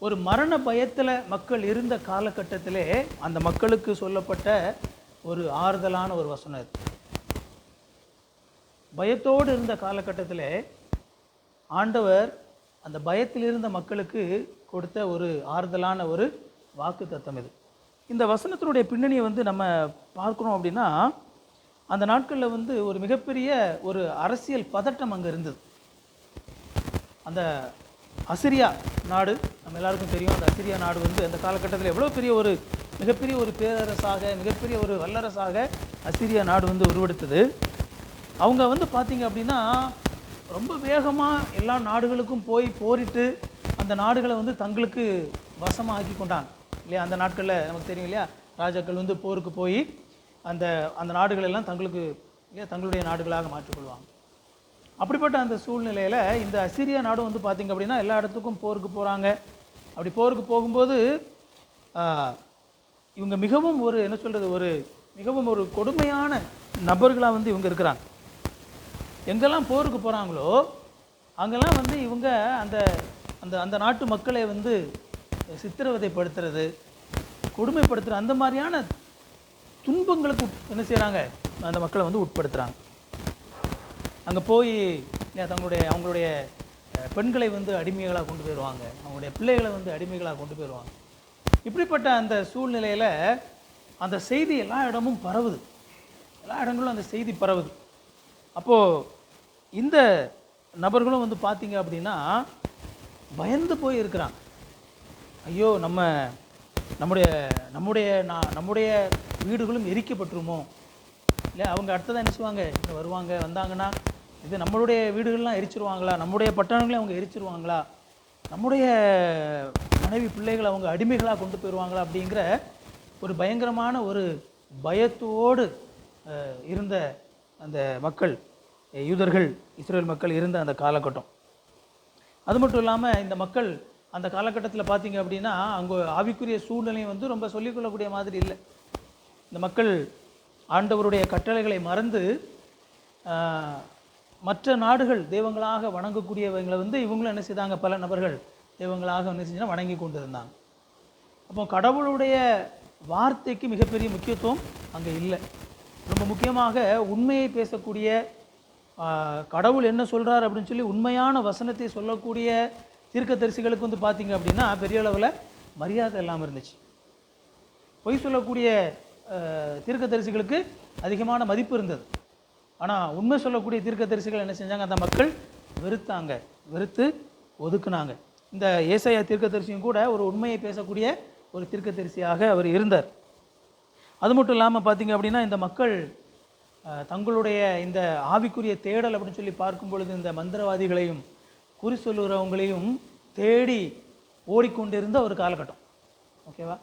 ஒரு மரண பயத்தில் மக்கள் இருந்த காலகட்டத்திலே அந்த மக்களுக்கு சொல்லப்பட்ட ஒரு ஆறுதலான ஒரு வசனம் இது. பயத்தோடு இருந்த காலகட்டத்தில் ஆண்டவர் அந்த பயத்தில் இருந்த மக்களுக்கு கொடுத்த ஒரு ஆறுதலான ஒரு வாக்கு தத்தம் இது. இந்த வசனத்தினுடைய பின்னணியை நம்ம பார்க்குறோம் அப்படின்னா, அந்த நாட்களில் ஒரு மிகப்பெரிய ஒரு அரசியல் பதட்டம் அங்கே இருந்தது. அந்த அசிரியா நாடு நம்ம எல்லாருக்கும் தெரியும். அந்த அசிரியா நாடு அந்த காலகட்டத்தில் எவ்வளோ பெரிய ஒரு மிகப்பெரிய ஒரு பேரரசாக, மிகப்பெரிய ஒரு வல்லரசாக அசிரியா நாடு உருவெடுத்தது. அவங்க பார்த்தீங்க அப்படின்னா ரொம்ப வேகமாக எல்லா நாடுகளுக்கும் போய் போரிட்டு அந்த நாடுகளை தங்களுக்கு வசமாக ஆக்கி கொண்டாங்க இல்லையா. அந்த நாட்களில் நமக்கு தெரியும் இல்லையா, ராஜாக்கள் போருக்கு போய் அந்த அந்த நாடுகளெல்லாம் தங்களுக்கு இல்லையா தங்களுடைய நாடுகளாக மாற்றிக்கொள்வாங்க. அப்படிப்பட்ட அந்த சூழ்நிலையில் இந்த அசிரியா நாடு பார்த்திங்க அப்படின்னா எல்லா இடத்துக்கும் போருக்கு போகிறாங்க. அப்படி போருக்கு போகும்போது இவங்க மிகவும் ஒரு என்ன சொல்கிறது, ஒரு மிகவும் ஒரு கொடுமையான நபர்களாக இவங்க இருக்கிறாங்க. எங்கெல்லாம் போருக்கு போகிறாங்களோ அங்கெல்லாம் இவங்க அந்த அந்த அந்த நாட்டு மக்களை சித்திரவதைப்படுத்துறது, கொடுமைப்படுத்துகிற அந்த மாதிரியான துன்பங்களுக்கு என்ன செய்கிறாங்க, அந்த மக்களை உட்படுத்துகிறாங்க. அங்கே போய் அவங்களுடைய பெண்களை அடிமைகளாக கொண்டு போயிடுவாங்க, அவங்களுடைய பிள்ளைகளை அடிமைகளாக கொண்டு போயிடுவாங்க. இப்படிப்பட்ட அந்த சூழ்நிலையில் அந்த செய்தி எல்லா இடமும் பரவுது, எல்லா இடங்களும் அந்த செய்தி பரவுது. அப்போது இந்த நபர்களும் பார்த்தீங்க அப்படின்னா பயந்து போய் இருக்கிறாங்க. ஐயோ நம்முடைய நம்முடைய நம்முடைய வீடுகளும் எரிக்கப்பட்டுருமோ இல்லை, அவங்க அடுத்ததான் என்ன செய்வாங்க, இங்கே வந்தாங்கன்னா இது நம்மளுடைய வீடுகள்லாம் எரிச்சிருவாங்களா, நம்முடைய பட்டணங்களையும் அவங்க எரிச்சிருவாங்களா, நம்முடைய மனைவி பிள்ளைகளை அவங்க அடிமைகளாக கொண்டு போயிடுவாங்களா அப்படிங்கிற ஒரு பயங்கரமான ஒரு பயத்தோடு இருந்த அந்த மக்கள், யூதர்கள், இஸ்ரேல் மக்கள் இருந்த அந்த காலகட்டம். அது மட்டும் இல்லாமல் இந்த மக்கள் அந்த காலகட்டத்தில் பார்த்தீங்க அப்படின்னா அங்கே ஆவிக்குரிய சூழ்நிலையும் ரொம்ப சொல்லிக்கொள்ளக்கூடிய மாதிரி இல்லை. இந்த மக்கள் ஆண்டவருடைய கட்டளைகளை மறந்து மற்ற நாடுகள் தெய்வங்களாக வணங்கக்கூடியவங்களை இவங்களும் என்ன செய்தாங்க, பல நபர்கள் தெய்வங்களாக என்ன செஞ்சால் வணங்கி கொண்டு இருந்தாங்க. அப்போ கடவுளுடைய வார்த்தைக்கு மிகப்பெரிய முக்கியத்துவம் அங்கே இல்லை. ரொம்ப முக்கியமாக உண்மையை பேசக்கூடிய, கடவுள் என்ன சொல்கிறார் அப்படின்னு சொல்லி உண்மையான வசனத்தை சொல்லக்கூடிய தீர்க்கதரிசிகளுக்கு பார்த்தீங்க அப்படின்னா பெரிய அளவில் மரியாதை இல்லாமல் இருந்துச்சு. பொய் சொல்லக்கூடிய தீர்க்கதரிசிகளுக்கு அதிகமான மதிப்பு இருந்தது. ஆனால் உண்மை சொல்லக்கூடிய தீர்க்கதரிசிகள் என்ன செஞ்சாங்க, அந்த மக்கள் வெறுத்து ஒதுக்குனாங்க. இந்த ஏசாயா தீர்க்கதரிசியும் கூட ஒரு உண்மையை பேசக்கூடிய ஒரு தீர்க்கதரிசியாக அவர் இருந்தார். அது மட்டும் இல்லாமல் பார்த்தீங்க அப்படின்னா இந்த மக்கள் தங்களுடைய இந்த ஆவிக்குரிய தேடல் அப்படின்னு சொல்லி பார்க்கும் பொழுது இந்த மந்திரவாதிகளையும் குறி சொல்லுறவங்களையும் தேடி ஓடிக்கொண்டிருந்த ஒரு காலகட்டம். ஓகேவா,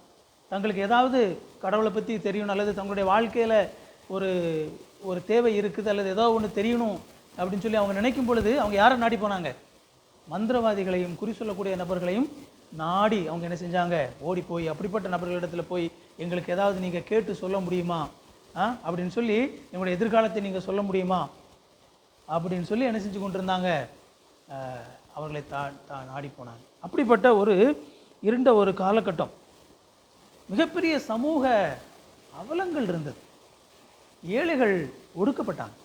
தங்களுக்கு ஏதாவது கடவுளை பற்றி தெரியணும் அல்லது தங்களுடைய வாழ்க்கையில் ஒரு ஒரு தேவை இருக்குது அல்லது ஏதோ ஒன்று தெரியணும் அப்படின்னு சொல்லி அவங்க நினைக்கும் பொழுது அவங்க யாரை நாடி போனாங்க, மந்திரவாதிகளையும் குறி சொல்லக்கூடிய நபர்களையும் நாடி அவங்க என்ன செஞ்சாங்க, ஓடி போய் அப்படிப்பட்ட நபர்களிடத்தில் போய் எங்களுக்கு ஏதாவது நீங்கள் கேட்டு சொல்ல முடியுமா அப்படின்னு சொல்லி, எங்களுடைய எதிர்காலத்தை நீங்கள் சொல்ல முடியுமா அப்படின்னு சொல்லி என்ன செஞ்சு கொண்டு இருந்தாங்க, அவர்களை நாடி போனாங்க. அப்படிப்பட்ட ஒரு இருண்ட ஒரு காலகட்டம். மிகப்பெரிய சமூக அவலங்கள் இருந்தது. ஏழைகள் ஒடுக்கப்பட்டாங்க.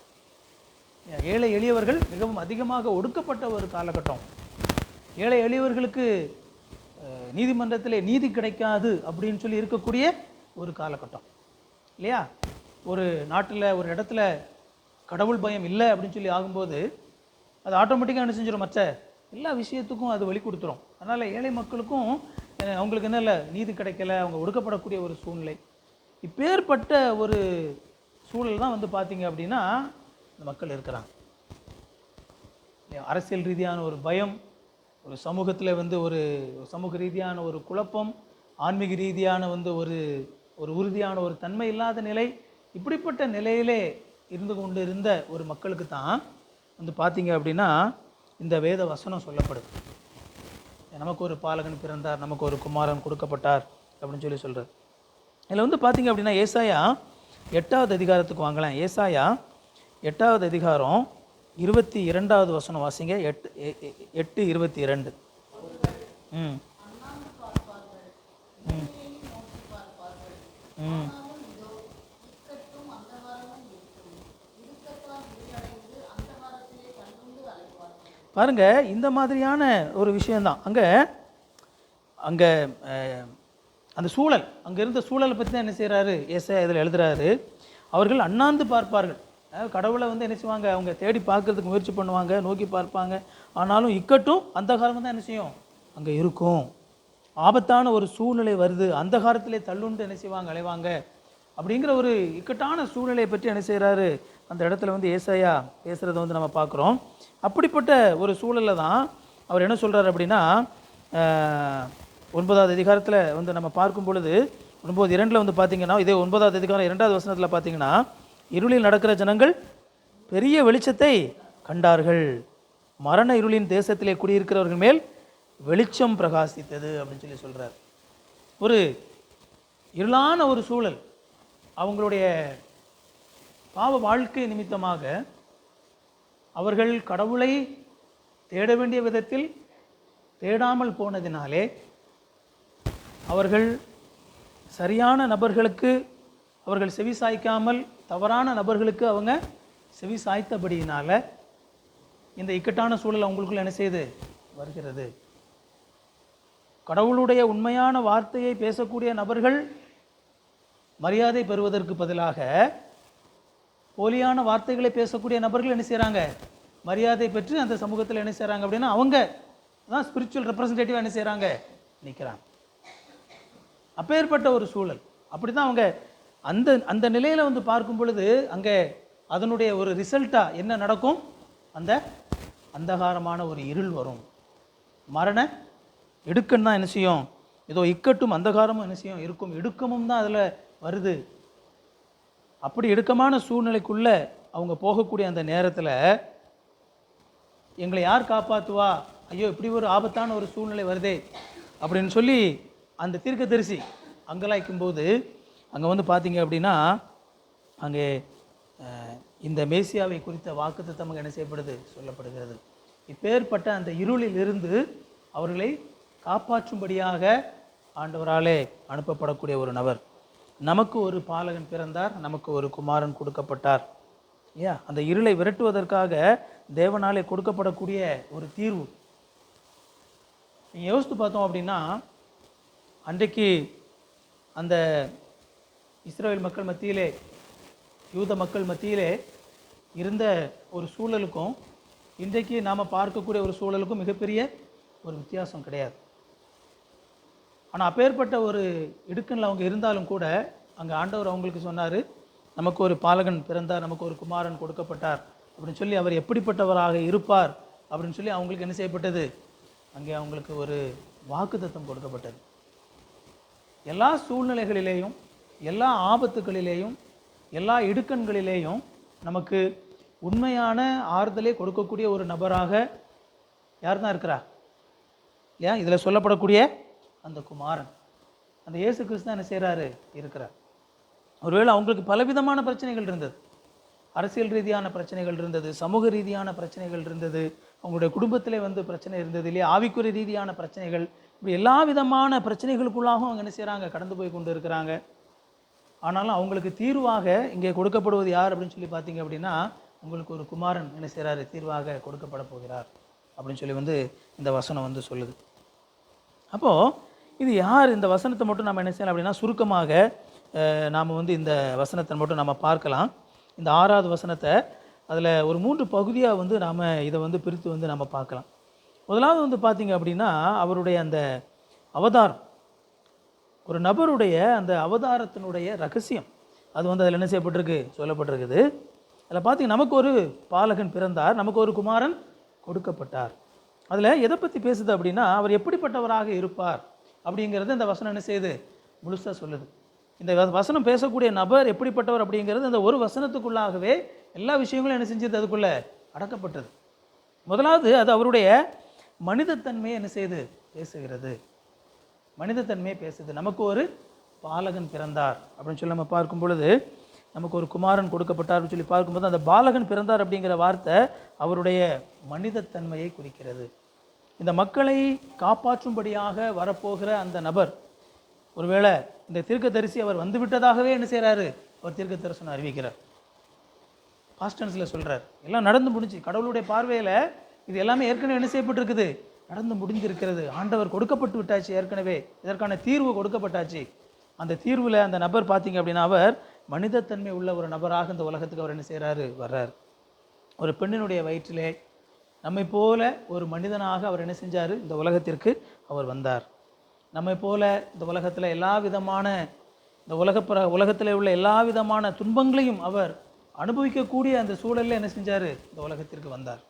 ஏழை எளியவர்கள் மிகவும் அதிகமாக ஒடுக்கப்பட்ட ஒரு காலகட்டம். ஏழை எளியவர்களுக்கு நீதிமன்றத்தில் நீதி கிடைக்காது அப்படின்னு சொல்லி இருக்கக்கூடிய ஒரு காலகட்டம் இல்லையா. ஒரு நாட்டில் ஒரு இடத்துல கடவுள் பயம் இல்லை அப்படின்னு சொல்லி ஆகும்போது அது ஆட்டோமேட்டிக்காக என்ன செஞ்சிடும், மற்ற எல்லா விஷயத்துக்கும் அது வழி கொடுத்துரும். அதனால் ஏழை மக்களுக்கும் அவங்களுக்கு என்ன இல்லை, நீதி கிடைக்கல, அவங்க ஒடுக்கப்படக்கூடிய ஒரு சூழ்நிலை. இப்பேற்பட்ட ஒரு சூழல் தான் பார்த்தீங்க அப்படின்னா இந்த மக்கள் இருக்கிறாங்க. அரசியல் ரீதியான ஒரு பயம், ஒரு சமூகத்தில் ஒரு சமூக ரீதியான ஒரு குழப்பம், ஆன்மீக ரீதியான ஒரு உறுதியான ஒரு தன்மை இல்லாத நிலை, இப்படிப்பட்ட நிலையிலே இருந்து கொண்டு இருந்த ஒரு மக்களுக்கு தான் பார்த்தீங்க அப்படின்னா இந்த வேத வசனம் சொல்லப்படுது. நமக்கு ஒரு பாலகன் பிறந்தார், நமக்கு ஒரு குமாரன் கொடுக்கப்பட்டார் அப்படின்னு சொல்லி சொல்கிறது. இதில் பார்த்தீங்க அப்படின்னா ஏசாயா 8வது அதிகாரத்துக்கு வாங்கலாம். ஏசாயா 8வது அதிகாரம் 22வது வசனம் வாசிங்க. 8:22. பாருங்க, இந்த மாதிரியான ஒரு விஷயந்தான் அங்கே அங்கே அந்த சூழல், அங்கே இருந்த சூழலை பற்றி தான் என்ன செய்கிறாரு ஏசாயா இதில் எழுதுறாரு. அவர்கள் அண்ணாந்து பார்ப்பார்கள். கடவுளை வந்து என்ன செய்வாங்க, அவங்க தேடி பார்க்கறதுக்கு முயற்சி பண்ணுவாங்க, நோக்கி பார்ப்பாங்க. ஆனாலும் இக்கட்டும் அந்த காலம் தான் என்ன செய்யும், அங்கே இருக்கும். ஆபத்தான ஒரு சூழ்நிலை வருது, அந்த காலத்திலே தள்ளுண்டு என்ன செய்வாங்க, அலைவாங்க. அப்படிங்கிற ஒரு இக்கட்டான சூழ்நிலையை பற்றி என்ன செய்கிறாரு அந்த இடத்துல வந்து ஏசாயா பேசுகிறத வந்து நம்ம பார்க்குறோம். அப்படிப்பட்ட ஒரு சூழலில் தான் அவர் என்ன சொல்கிறார் அப்படின்னா, 9வது அதிகாரத்தில் வந்து நம்ம பார்க்கும் பொழுது 9:2 வந்து பார்த்தீங்கன்னா, இதே 9வது அதிகாரம் 2வது வசனத்தில் பார்த்தீங்கன்னா, இருளில் நடக்கிற ஜனங்கள் பெரிய வெளிச்சத்தை கண்டார்கள், மரண இருளின் தேசத்திலே குடியிருக்கிறவர்கள் மேல் வெளிச்சம் பிரகாசித்தது அப்படின்னு சொல்லி சொல்கிறார். ஒரு இருளான ஒரு சூழல், அவங்களுடைய பாவ வாழ்க்கை நிமித்தமாக அவர்கள் கடவுளை தேட வேண்டிய விதத்தில் தேடாமல் போனதினாலே, அவர்கள் சரியான நபர்களுக்கு அவர்கள் செவி சாய்க்காமல் தவறான நபர்களுக்கு அவங்க செவி சாய்த்தபடியினால இந்த இக்கட்டான சூழல் அவங்களுக்குள்ள என்ன செய்து வருகிறது. கடவுளுடைய உண்மையான வார்த்தையை பேசக்கூடிய நபர்கள் மரியாதை பெறுவதற்கு பதிலாக போலியான வார்த்தைகளை பேசக்கூடிய நபர்கள் என்ன செய்கிறாங்க, மரியாதை பெற்று அந்த சமூகத்தில் என்ன செய்கிறாங்க அப்படின்னா, அவங்க தான் ஸ்பிரிச்சுவல் ரெப்ரசன்டேட்டிவாக என்ன செய்கிறாங்க, நிற்கிறாங்க. அப்பேற்பட்ட ஒரு சூழல். அப்படி தான் அவங்க அந்த அந்த நிலையில் வந்து பார்க்கும் பொழுது அங்கே அதனுடைய ஒரு ரிசல்ட்டாக என்ன நடக்கும், அந்த அந்தகாரமான ஒரு இருள் வரும். மரண இடுக்கன் தான் என்ன செய்யும், ஏதோ இக்கட்டும் அந்தகாரமும் என்ன செய்யும் இருக்கும், இடுக்கமும் தான் அதில் வருது. அப்படி இடுக்கமான சூழ்நிலைக்குள்ளே அவங்க போகக்கூடிய அந்த நேரத்தில் எங்களை யார் காப்பாற்றுவா, ஐயோ இப்படி ஒரு ஆபத்தான ஒரு சூழ்நிலை வருதே அப்படின்னு சொல்லி அந்த தீர்க்கதரிசி அங்கலாய்க்கும் போது அங்கே வந்து பார்த்தீங்க அப்படின்னா, அங்கே இந்த மேசியாவை குறித்த வாக்குத்தத்தம் என்ன செய்யப்படுது, சொல்லப்படுகிறது. இப்பேற்பட்ட அந்த இருளில் இருந்து அவர்களை காப்பாற்றும்படியாக ஆண்டவராலே அனுப்பப்படக்கூடிய ஒரு நபர். நமக்கு ஒரு பாலகன் பிறந்தார், நமக்கு ஒரு குமாரன் கொடுக்கப்பட்டார். அந்த இருளை விரட்டுவதற்காக தேவனாலே கொடுக்கப்படக்கூடிய ஒரு தீர்வு. நீங்கள் யோசித்து பார்த்தோம் அப்படின்னா, அன்றைக்கு அந்த இஸ்ரவேல் மக்கள் மத்தியிலே, யூத மக்கள் மத்தியிலே இருந்த ஒரு சூழலுக்கும் இன்றைக்கு நாம் பார்க்கக்கூடிய ஒரு சூழலுக்கும் மிகப்பெரிய ஒரு வித்தியாசம் கிடையாது. ஆனால் அப்பேற்பட்ட ஒரு இடுக்கணில் அவங்க இருந்தாலும் கூட அங்கே ஆண்டவர் அவங்களுக்கு சொன்னார், நமக்கு ஒரு பாலகன் பிறந்தார், நமக்கு ஒரு குமாரன் கொடுக்கப்பட்டார் அப்படின்னு சொல்லி அவர் எப்படிப்பட்டவராக இருப்பார் அப்படின்னு சொல்லி அவங்களுக்கு என்ன செய்யப்பட்டது, அங்கே அவங்களுக்கு ஒரு வாக்குத்தத்தம் கொடுக்கப்பட்டது. எல்லா சூழ்நிலைகளிலேயும், எல்லா ஆபத்துகளிலேயும், எல்லா இடுக்கண்களிலேயும் நமக்கு உண்மையான ஆறுதலை கொடுக்கக்கூடிய ஒரு நபராக யார் தான் இருக்கிறா இல்லையா, இதில் சொல்லப்படக்கூடிய அந்த குமாரன், அந்த இயேசு கிறிஸ்து தான் என்ன செய்கிறாரு, இருக்கிறார். ஒருவேளை அவங்களுக்கு பலவிதமான பிரச்சனைகள் இருந்தது, அரசியல் ரீதியான பிரச்சனைகள் இருந்தது, சமூக ரீதியான பிரச்சனைகள் இருந்தது, அவங்களுடைய குடும்பத்திலே வந்து பிரச்சனை இருந்தது இல்லையா, ஆவிக்குறி ரீதியான பிரச்சனைகள், இப்படி எல்லா விதமான பிரச்சனைகளுக்குள்ளாகவும் அவங்க என்ன செய்கிறாங்க, கடந்து போய் கொண்டு இருக்கிறாங்க. ஆனாலும் அவங்களுக்கு தீர்வாக இங்கே கொடுக்கப்படுவது யார் அப்படின்னு சொல்லி பார்த்தீங்க அப்படின்னா, உங்களுக்கு ஒரு குமாரன் என்ன செய்கிறாரு, தீர்வாக கொடுக்கப்பட போகிறார் அப்படின்னு சொல்லி வந்து இந்த வசனம் வந்து சொல்லுது. அப்போது இது யார், இந்த வசனத்தை மட்டும் நம்ம என்ன செய்யலாம் அப்படின்னா, சுருக்கமாக நாம் வந்து இந்த வசனத்தை மட்டும் நம்ம பார்க்கலாம். இந்த 6வது வசனத்தை அதில் ஒரு 3 பகுதியாக வந்து நாம் இதை வந்து பிரித்து வந்து நம்ம பார்க்கலாம். முதலாவது வந்து பார்த்திங்க அப்படின்னா, அவருடைய அந்த அவதாரம், ஒரு நபருடைய அந்த அவதாரத்தினுடைய ரகசியம் அது வந்து அதில் என்ன செய்யப்பட்டிருக்கு, சொல்லப்பட்டிருக்குது. அதில் பார்த்திங்க, நமக்கு ஒரு பாலகன் பிறந்தார், நமக்கு ஒரு குமாரன் கொடுக்கப்பட்டார். அதில் எதை பற்றி பேசுது அப்படின்னா, அவர் எப்படிப்பட்டவராக இருப்பார் அப்படிங்கிறது இந்த வசனம் என்ன செய்யுது, முழுசாக சொல்லுது. இந்த வசனம் பேசக்கூடிய நபர் எப்படிப்பட்டவர் அப்படிங்கிறது இந்த ஒரு வசனத்துக்குள்ளாகவே எல்லா விஷயங்களும் என்ன செஞ்சது, அதுக்குள்ளே அடக்கப்பட்டது. முதலாவது அது அவருடைய மனிதத்தன்மையை என்ன செய்து பேசுகிறது, மனிதத்தன்மையை பேசுது. நமக்கு ஒரு பாலகன் பிறந்தார் அப்படின்னு சொல்லி நம்ம பார்க்கும் பொழுது, நமக்கு ஒரு குமாரன் கொடுக்கப்பட்டார் அப்படின்னு சொல்லி பார்க்கும்போது, அந்த பாலகன் பிறந்தார் அப்படிங்கிற வார்த்தை அவருடைய மனிதத்தன்மையை குறிக்கிறது. இந்த மக்களை காப்பாற்றும்படியாக வரப்போகிற அந்த நபர், ஒருவேளை இந்த தீர்க்கதரிசி அவர் வந்துவிட்டதாகவே என்ன செய்கிறாரு, அவர் தீர்க்க தரிசனம் அறிவிக்கிறார். பாஸ்ட் டென்ஸில் சொல்கிறார், எல்லாம் நடந்து முடிஞ்சு, கடவுளுடைய பார்வையில் இது எல்லாமே ஏற்கனவே என்ன செய்யப்பட்டிருக்குது, நடந்து முடிந்திருக்கிறது. ஆண்டவர் கொடுக்கப்பட்டு விட்டாச்சு, ஏற்கனவே இதற்கான தீர்வு கொடுக்கப்பட்டாச்சு. அந்த தீர்வில் அந்த நபர் பார்த்தீங்க அப்படின்னா அவர் மனிதத்தன்மை உள்ள ஒரு நபராக இந்த உலகத்துக்கு அவர் என்ன செய்கிறாரு, வர்றார். ஒரு பெண்ணினுடைய வயிற்றிலே நம்மை போல ஒரு மனிதனாக அவர் என்ன செஞ்சார், இந்த உலகத்திற்கு அவர் வந்தார். நம்மை போல இந்த உலகத்தில் எல்லா விதமான இந்த உலகத்தில் உள்ள எல்லா விதமான துன்பங்களையும் அவர் அனுபவிக்கக்கூடிய அந்த சூழலில் என்ன செஞ்சார், இந்த உலகத்திற்கு வந்தார்.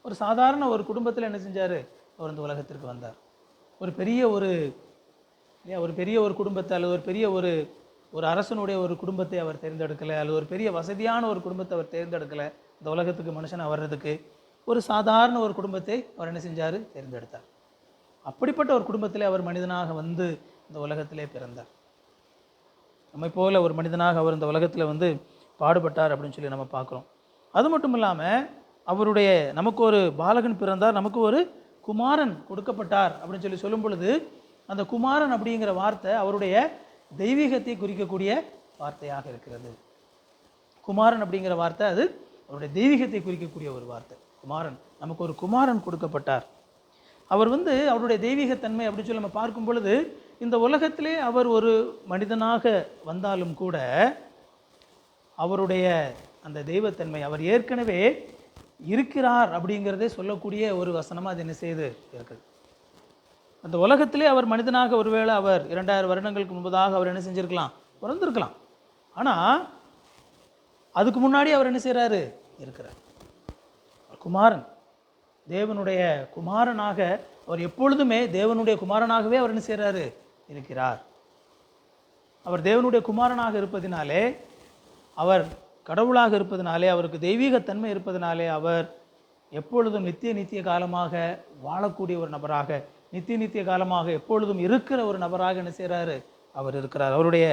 ஒரு சாதாரண ஒரு குடும்பத்தில் என்ன செஞ்சார், அவர் இந்த உலகத்திற்கு வந்தார். ஒரு பெரிய ஒரு குடும்பத்தை அல்லது ஒரு பெரிய ஒரு அரசனுடைய ஒரு குடும்பத்தை அவர் தேர்ந்தெடுக்கலை, அல்லது ஒரு பெரிய வசதியான ஒரு குடும்பத்தை அவர் தேர்ந்தெடுக்கலை. இந்த உலகத்துக்கு மனுஷனாக வர்றதுக்கு ஒரு சாதாரண ஒரு குடும்பத்தை அவர் என்ன செஞ்சார், தேர்ந்தெடுத்தார். அப்படிப்பட்ட ஒரு குடும்பத்திலே அவர் மனிதனாக வந்து இந்த உலகத்திலே பிறந்தார். நம்மை போல ஒரு மனிதனாக அவர் இந்த உலகத்தில் வந்து பாடுபட்டார் அப்படின்னு சொல்லி நம்ம பார்க்குறோம். அது மட்டும் இல்லாமல் அவருடைய நமக்கு ஒரு பாலகன் பிறந்தார், நமக்கு ஒரு குமாரன் கொடுக்கப்பட்டார் அப்படின்னு சொல்லி சொல்லும் பொழுது அந்த குமாரன் அப்படிங்கிற வார்த்தை அவருடைய தெய்வீகத்தை குறிக்கக்கூடிய வார்த்தையாக இருக்கிறது. குமாரன் அப்படிங்கிற வார்த்தை அது அவருடைய தெய்வீகத்தை குறிக்கக்கூடிய ஒரு வார்த்தை. குமாரன், நமக்கு ஒரு குமாரன் கொடுக்கப்பட்டார். அவர் வந்து அவருடைய தெய்வீகத்தன்மை அப்படின்னு சொல்லி நம்ம பார்க்கும் பொழுது இந்த உலகத்திலே அவர் ஒரு மனிதனாக வந்தாலும் கூட அவருடைய அந்த தெய்வத்தன்மை அவர் ஏற்கனவே இருக்கிறார் அப்படிங்கிறதே சொல்லக்கூடிய ஒரு வசனமாக அது என்ன செய்து இருக்குது. அந்த உலகத்திலே அவர் மனிதனாக ஒருவேளை அவர் 2000 வருடங்களுக்கு முன்பதாக அவர் என்ன செஞ்சிருக்கலாம், பிறந்திருக்கலாம். ஆனால் அதுக்கு முன்னாடி அவர் என்ன செய்கிறாரு, இருக்கிறார். குமாரன், தேவனுடைய குமாரனாக அவர் எப்பொழுதுமே தேவனுடைய குமாரனாகவே அவர் என்ன செய்கிறாரு, இருக்கிறார். அவர் தேவனுடைய குமாரனாக இருப்பதினாலே, அவர் கடவுளாக இருப்பதினாலே, அவருக்கு தெய்வீகத்தன்மை இருப்பதினாலே அவர் எப்பொழுதும் நித்திய காலமாக வாழக்கூடிய ஒரு நபராக, நித்திய காலமாக எப்பொழுதும் இருக்கிற ஒரு நபராக என்ன செய்கிறாரு, அவர் இருக்கிறார். அவருடைய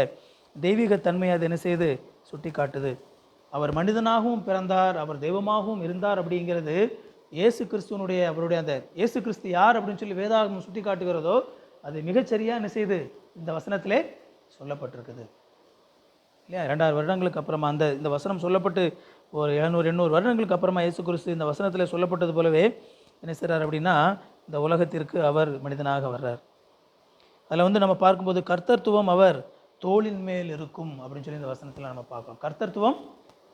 தெய்வீகத்தன்மை அது என்ன செய்து சுட்டி காட்டுது. அவர் மனிதனாகவும் பிறந்தார், அவர் தெய்வமாகவும் இருந்தார் அப்படிங்கிறது இயேசு கிறிஸ்துவனுடைய அவருடைய அந்த இயேசு கிறிஸ்து யார் அப்படின்னு சொல்லி வேதாகமம் சுட்டி காட்டுகிறதோ அது மிகச்சரியாக என்ன செய்து இந்த வசனத்திலே சொல்லப்பட்டிருக்குது இல்லையா. 2000 வருடங்களுக்கு அப்புறமா இந்த வசனம் சொல்லப்பட்டு ஒரு 700-800 வருடங்களுக்கு அப்புறமா இயேசு கிறிஸ்து இந்த வசனத்தில் சொல்லப்பட்டது போலவே என்ன செய்கிறார் அப்படின்னா இந்த உலகத்திற்கு அவர் மனிதனாக வர்றார். அதில் வந்து நம்ம பார்க்கும்போது கர்த்தத்துவம் அவர் தோளின் மேல் இருக்கும் அப்படின்னு சொல்லி இந்த வசனத்தில் நம்ம பார்க்குறோம். கர்த்தத்துவம்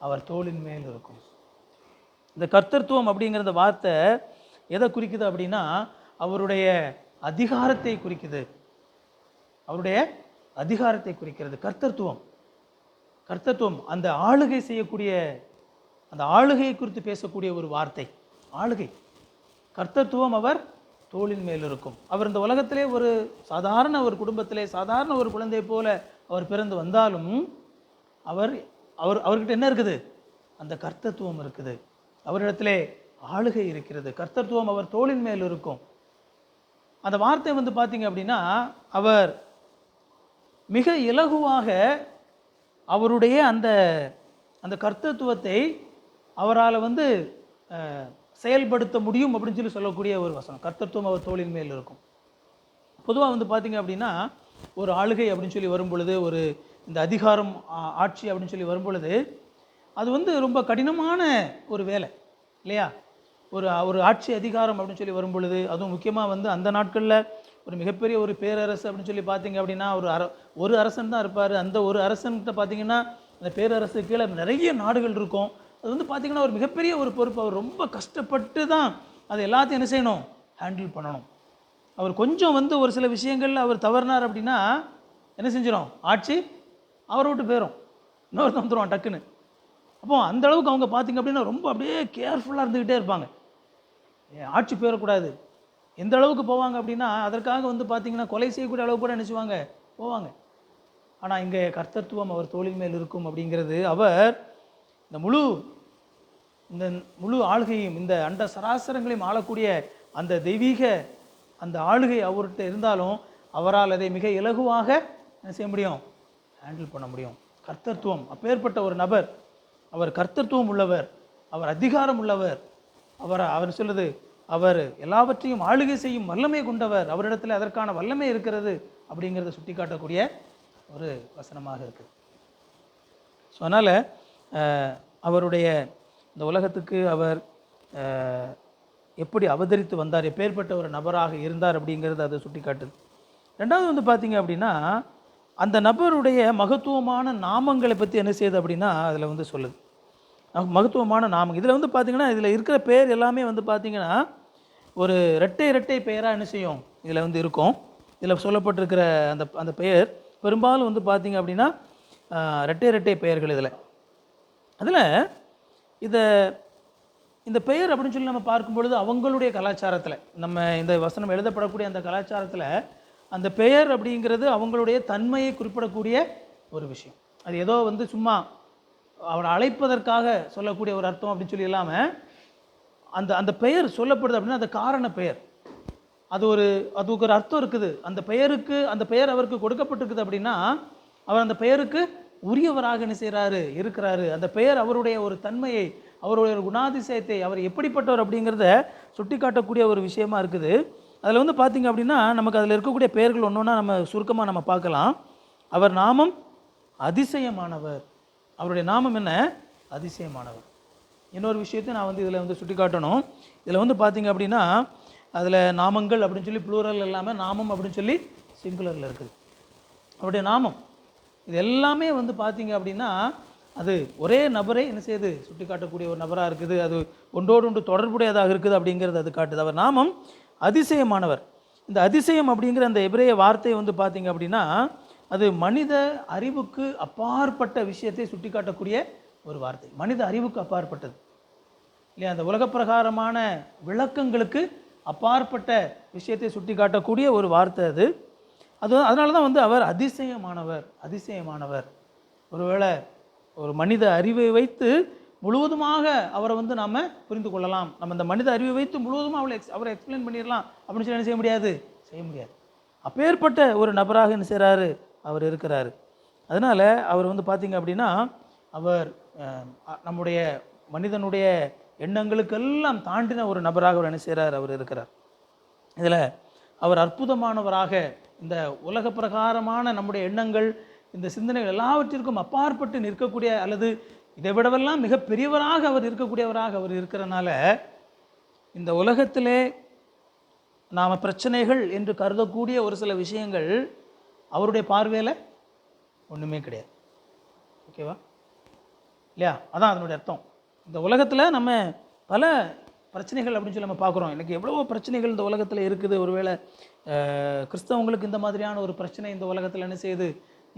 அவர் தோளின் மேல் இருக்கும். இந்த கர்த்தத்துவம் அப்படிங்கிற இந்த வார்த்தை எதை குறிக்குது அப்படின்னா அவருடைய அதிகாரத்தை குறிக்குது. அவருடைய அதிகாரத்தை குறிக்கிறது கர்த்தத்துவம். அந்த ஆளுகை செய்யக்கூடிய அந்த ஆளுகையை குறித்து பேசக்கூடிய ஒரு வார்த்தை ஆளுகை. கர்த்தத்துவம் அவர் தோளின் மேல் இருக்கும். அவர் இந்த உலகத்திலே ஒரு சாதாரண ஒரு குடும்பத்திலே சாதாரண ஒரு குழந்தை போல அவர் பிறந்து வந்தாலும் அவர்கிட்ட என்ன இருக்குது, அந்த கர்த்தத்துவம் இருக்குது. அவரிடத்திலே ஆளுகை இருக்கிறது. கர்த்தத்துவம் அவர் தோளின் மேல் இருக்கும். அந்த வார்த்தை வந்து பார்த்தீங்க அப்படின்னா அவர் மிக இலகுவாக அவருடைய அந்த கர்த்தத்துவத்தை அவரால் வந்து செயல்படுத்த முடியும் அப்படின்னு சொல்லி சொல்லக்கூடிய ஒரு வசனம். கர்த்தத்துவம் அவர் தோளின் மேல் இருக்கும். பொதுவாக வந்து பார்த்தீங்க அப்படின்னா ஒரு ஆளுகை அப்படின்னு சொல்லி வரும் பொழுது, ஒரு இந்த அதிகாரம் ஆட்சி அப்படின்னு சொல்லி வரும் பொழுது அது வந்து ரொம்ப கடினமான ஒரு வேலை இல்லையா. ஒரு ஆட்சி அதிகாரம் அப்படின்னு சொல்லி வரும் பொழுது, அதுவும் முக்கியமாக வந்து அந்த நாட்களில் ஒரு மிகப்பெரிய ஒரு பேரரசு அப்படின்னு சொல்லி பார்த்தீங்க அப்படின்னா ஒரு அரசன் தான் இருப்பார். அந்த ஒரு அரசன்கிட்ட பார்த்தீங்கன்னா அந்த பேரரசு கீழே நிறைய நாடுகள் இருக்கும். அது வந்து பார்த்திங்கன்னா ஒரு மிகப்பெரிய ஒரு பொறுப்பு. அவர் ரொம்ப கஷ்டப்பட்டு தான் அது எல்லாத்தையும் என்ன செய்யணும், ஹேண்டில் பண்ணணும். அவர் கொஞ்சம் வந்து ஒரு சில விஷயங்களில் அவர் தவறினார் அப்படின்னா என்ன செஞ்சிடும், ஆட்சி அவரை விட்டு போயிடும், இன்னொருத்த வந்துடுவான் டக்குன்னு. அப்போ அந்த அளவுக்கு அவங்க பார்த்திங்க அப்படின்னா ரொம்ப அப்படியே கேர்ஃபுல்லாக இருந்துக்கிட்டே இருப்பாங்க, ஆட்சி போயிடக்கூடாது. எந்த அளவுக்கு போவாங்க அப்படின்னா அதற்காக வந்து பார்த்திங்கன்னா கொலை செய்யக்கூடிய அளவுக்கு கூட நினச்சிவாங்க போவாங்க. ஆனால் இங்கே கர்த்தத்துவம் அவர் தோளின் மேல் இருக்கும் அப்படிங்கிறது அவர் இந்த முழு ஆளுகையும் இந்த அண்ட சராசரங்களையும் ஆளக்கூடிய அந்த தெய்வீக அந்த ஆளுகை அவர்கிட்ட இருந்தாலும் அவரால் அதை மிக இலகுவாக என்ன செய்ய முடியும், ஹேண்டில் பண்ண முடியும். கர்த்தத்துவம் அப்பேற்பட்ட ஒரு நபர், அவர் கர்த்தத்துவம் உள்ளவர், அவர் அதிகாரம் உள்ளவர், அவர் சொல்லுது அவர் எல்லாவற்றையும் ஆளுகை செய்யும் வல்லமை கொண்டவர், அவரிடத்தில் அதற்கான வல்லமை இருக்கிறது அப்படிங்கிறத சுட்டி காட்டக்கூடிய ஒரு வசனமாக இருக்குது. ஸோ அதனால் அவருடைய இந்த உலகத்துக்கு அவர் எப்படி அவதரித்து வந்தார், எப்பேற்பட்ட ஒரு நபராக இருந்தார் அப்படிங்கிறது அதை சுட்டி காட்டுது. ரெண்டாவது வந்து பார்த்தீங்க அப்படின்னா, அந்த நபருடைய மகத்துவமான நாமங்களை பற்றி என்ன செய்யுது அப்படின்னா அதில் வந்து சொல்லுது. மகத்துவமான நாமம் இதில் வந்து பார்த்திங்கன்னா, இதில் இருக்கிற பேர் எல்லாமே வந்து பார்த்திங்கன்னா ஒரு இரட்டை இரட்டை பெயராக என்ன செய்யும் இதில் வந்து இருக்கும். இதில் சொல்லப்பட்டிருக்கிற அந்த அந்த பெயர் பெரும்பாலும் வந்து பார்த்திங்க அப்படின்னா இரட்டை இரட்டை பெயர்கள். அதில் இதை இந்த பெயர் அப்படின்னு சொல்லி நம்ம பார்க்கும் பொழுது அவங்களுடைய கலாச்சாரத்தில், நம்ம இந்த வசனம் எழுதப்படக்கூடிய அந்த கலாச்சாரத்தில் அந்த பெயர் அப்படிங்கிறது அவங்களுடைய தன்மையை குறிப்பிடக்கூடிய ஒரு விஷயம். அது ஏதோ வந்து சும்மா அவரை அழைப்பதற்காக சொல்லக்கூடிய ஒரு அர்த்தம் அப்படின்னு சொல்லி இல்லாமல், அந்த அந்த பெயர் சொல்லப்படுது அப்படின்னா அது காரண பெயர். அதுக்கு ஒரு அர்த்தம் இருக்குது. அந்த பெயருக்கு, அந்த பெயர் அவருக்கு கொடுக்கப்பட்டிருக்குது அப்படின்னா அவர் அந்த பெயருக்கு உரியவராக என்ன செய்கிறாரு, இருக்கிறாரு. அந்த பெயர் அவருடைய ஒரு தன்மையை, அவருடைய ஒரு குணாதிசயத்தை, அவர் எப்படிப்பட்டவர் அப்படிங்கிறத சுட்டி காட்டக்கூடிய ஒரு விஷயமா இருக்குது. அதில் வந்து பார்த்திங்க அப்படின்னா நமக்கு அதில் இருக்கக்கூடிய பெயர்கள் ஒன்றா நம்ம சுருக்கமாக நம்ம பார்க்கலாம். அவர் நாமம் அதிசயமானவர். அவருடைய நாமம் என்ன? அதிசயமானவர். இன்னொரு விஷயத்தை நான் வந்து இதில் வந்து சுட்டி காட்டணும். இதில் வந்து பார்த்திங்க அப்படின்னா அதில் நாமங்கள் அப்படின்னு சொல்லி ப்ளூரல் இல்லாமல் நாமம் அப்படின்னு சொல்லி சிங்குலரில் இருக்குது. அவருடைய நாமம் இது எல்லாமே வந்து பார்த்திங்க அப்படின்னா அது ஒரே நபரை என்ன செய்யுது, சுட்டி காட்டக்கூடிய ஒரு நபராக இருக்குது. அது ஒன்றோடு ஒன்று தொடர்புடையதாக இருக்குது அப்படிங்கிறது அது காட்டுது. அவர் நாமம் அதிசயமானவர். இந்த அதிசயம் அப்படிங்கிற அந்த எபிரேய வார்த்தை வந்து பார்த்திங்க அப்படின்னா அது மனித அறிவுக்கு அப்பாற்பட்ட விஷயத்தை சுட்டி காட்டக்கூடிய ஒரு வார்த்தை. மனித அறிவுக்கு அப்பாற்பட்டது இல்லையா? அந்த உலக பிரகாரமான விளக்கங்களுக்கு அப்பாற்பட்ட விஷயத்தை சுட்டி காட்டக்கூடிய ஒரு வார்த்தை அது. அதனால தான் வந்து அவர் அதிசயமானவர். அதிசயமானவர். ஒருவேளை ஒரு மனித அறிவை வைத்து முழுவதுமாக அவரை வந்து நாம் புரிந்து கொள்ளலாம். நம்ம இந்த மனித அறிவை வைத்து முழுவதுமாக அவரை எக்ஸ்பிளைன் பண்ணிடலாம் அப்படின்னு சொல்லி என்ன செய்ய முடியாது, செய்ய முடியாது. அப்பேற்பட்ட ஒரு நபராக என்ன செய்கிறாரு, அவர் இருக்கிறாரு. அதனால் அவர் வந்து பார்த்திங்க அப்படின்னா அவர் நம்முடைய மனிதனுடைய எண்ணங்களுக்கெல்லாம் தாண்டின ஒரு நபராக அவர் என்ன செய்கிறார், அவர் இருக்கிறார். இதில் அவர் அற்புதமானவராக, இந்த உலக பிரகாரமான நம்முடைய எண்ணங்கள், இந்த சிந்தனைகள் எல்லாவற்றிற்கும் அப்பாற்பட்டு நிற்கக்கூடிய, அல்லது இதை விடவெல்லாம் மிக பெரியவராக அவர் இருக்கக்கூடியவராக அவர் இருக்கிறனால இந்த உலகத்திலே நாம் பிரச்சனைகள் என்று கருதக்கூடிய ஒரு சில விஷயங்கள் அவருடைய பார்வையில் ஒன்றுமே கிடையாது. ஓகேவா இல்லையா? அதான் அதனுடைய அர்த்தம். இந்த உலகத்தில் நம்ம பல பிரச்சனைகள் அப்படின்னு சொல்லி நம்ம பார்க்குறோம். எனக்கு எவ்வளவோ பிரச்சனைகள் இந்த உலகத்தில் இருக்குது. ஒருவேளை கிறிஸ்தவங்களுக்கு இந்த மாதிரியான ஒரு பிரச்சனை இந்த உலகத்தில் என்ன செய்யுது